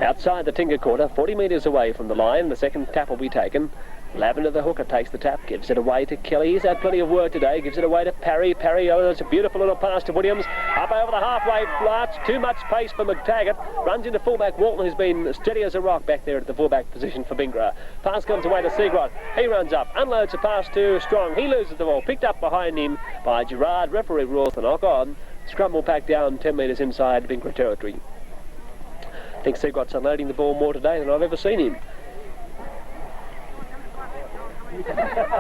Outside the Tingha quarter, 40 metres away from the line, the second tap will be taken. Lavender, the hooker, takes the tap, gives it away to Kelly. He's had plenty of work today, gives it away to Parry. Parry, oh, it's a beautiful little pass to Williams. Up over the halfway march, too much pace for McTaggart. Runs into fullback Walton, who's been steady as a rock back there at the fullback position for Bingara. Pass comes away to Seagrot. He runs up, unloads a pass to Strong. He loses the ball, picked up behind him by Gerard. Referee rules the knock on. Scrum will pack down 10 metres inside Bingara territory. I think Seagrot's unloading the ball more today than I've ever seen him.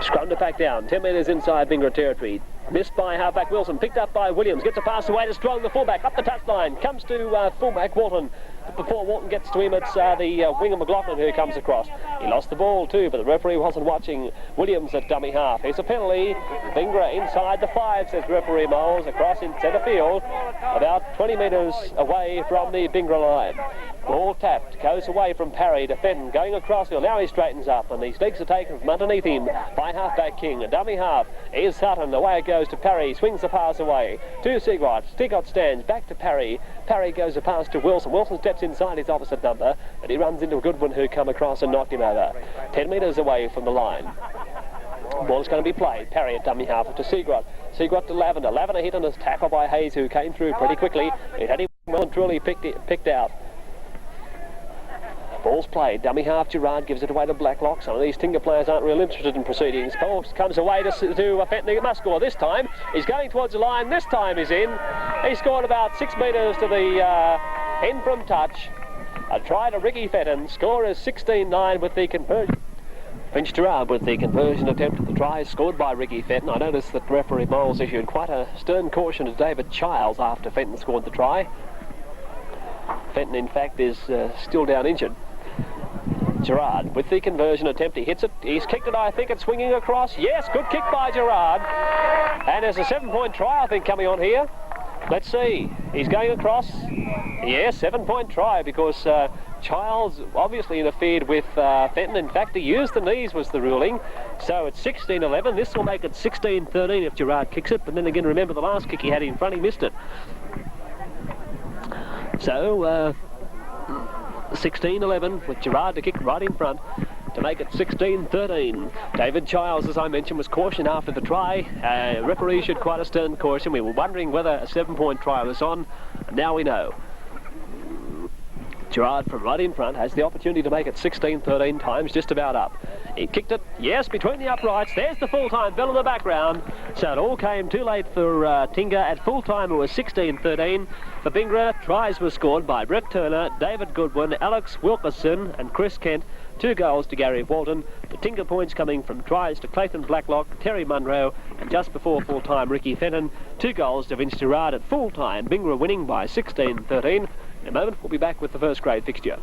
Scrum to pack down, 10 metres inside Bingara territory. Missed by halfback Wilson, picked up by Williams, gets a pass away to Strong, the fullback, up the touchline, comes to fullback Walton. But before Walton gets to him, it's the winger McLaughlin who comes across. He lost the ball too, but the referee wasn't watching. Williams at dummy half. Here's a penalty. Bingara inside the 5, says referee Moles, across in centre field, about 20 metres away from the Bingara line. Ball tapped, goes away from Parry to Fenton, going across field. Now he straightens up, and these legs are taken from underneath him by halfback King. A dummy half is Sutton. Away it goes to Parry, swings the pass away to Seagrot. Seagrot stands back to Parry. Parry goes a pass to Wilson. Wilson steps inside his opposite number, but he runs into a Goodwin who come across and knocked him over. 10 metres away from the line. Ball's going to be played. Parry at dummy half to Seagrot. Seagrot to Lavender. Lavender hit on a tackle by Hayes, who came through pretty quickly. It had him well and truly picked out. Ball's played. Dummy half Gerard gives it away to Blacklock. Some of these Tingha players aren't real interested in proceedings. Ball comes away to Fenton. He must score this time. He's going towards the line. This time he's in. He scored about 6 metres to the end from touch. A try to Ricky Fenton. Score is 16-9 with the conversion. Finch Gerard with the conversion attempt. The try is scored by Ricky Fenton. I noticed that referee Moles issued quite a stern caution to David Childs after Fenton scored the try. Fenton, in fact, is still down injured. Gerard with the conversion attempt. He hits it. He's kicked it, I think. It's swinging across. Yes, good kick by Gerard. And there's a 7-point try, I think, coming on here. Let's see. He's going across. Yes, 7-point try because Childs obviously interfered with Fenton. In fact, he used the knees was the ruling. So it's 16-11. This will make it 16-13 if Gerard kicks it. But then again, remember the last kick he had in front, he missed it. So 16-11 with Gerard to kick right in front to make it 16-13. David Childs, as I mentioned, was cautioned after the try. Referee issued quite a stern caution. We were wondering whether a 7-point try was on, and now we know. Gerard from right in front has the opportunity to make it 16-13, times just about up. He kicked it, yes, between the uprights. There's the full-time bell in the background. So it all came too late for Tingha. At full-time it was 16-13. For Bingara, tries were scored by Brett Turner, David Goodwin, Alex Wilkerson and Chris Kent. 2 goals to Gary Walton. The Tingha points coming from tries to Clayton Blacklock, Terry Munro, and just before full-time Ricky Fenton. 2 goals to Vince Gerard at full-time. Bingara winning by 16-13. In a moment, we'll be back with the first grade fixture.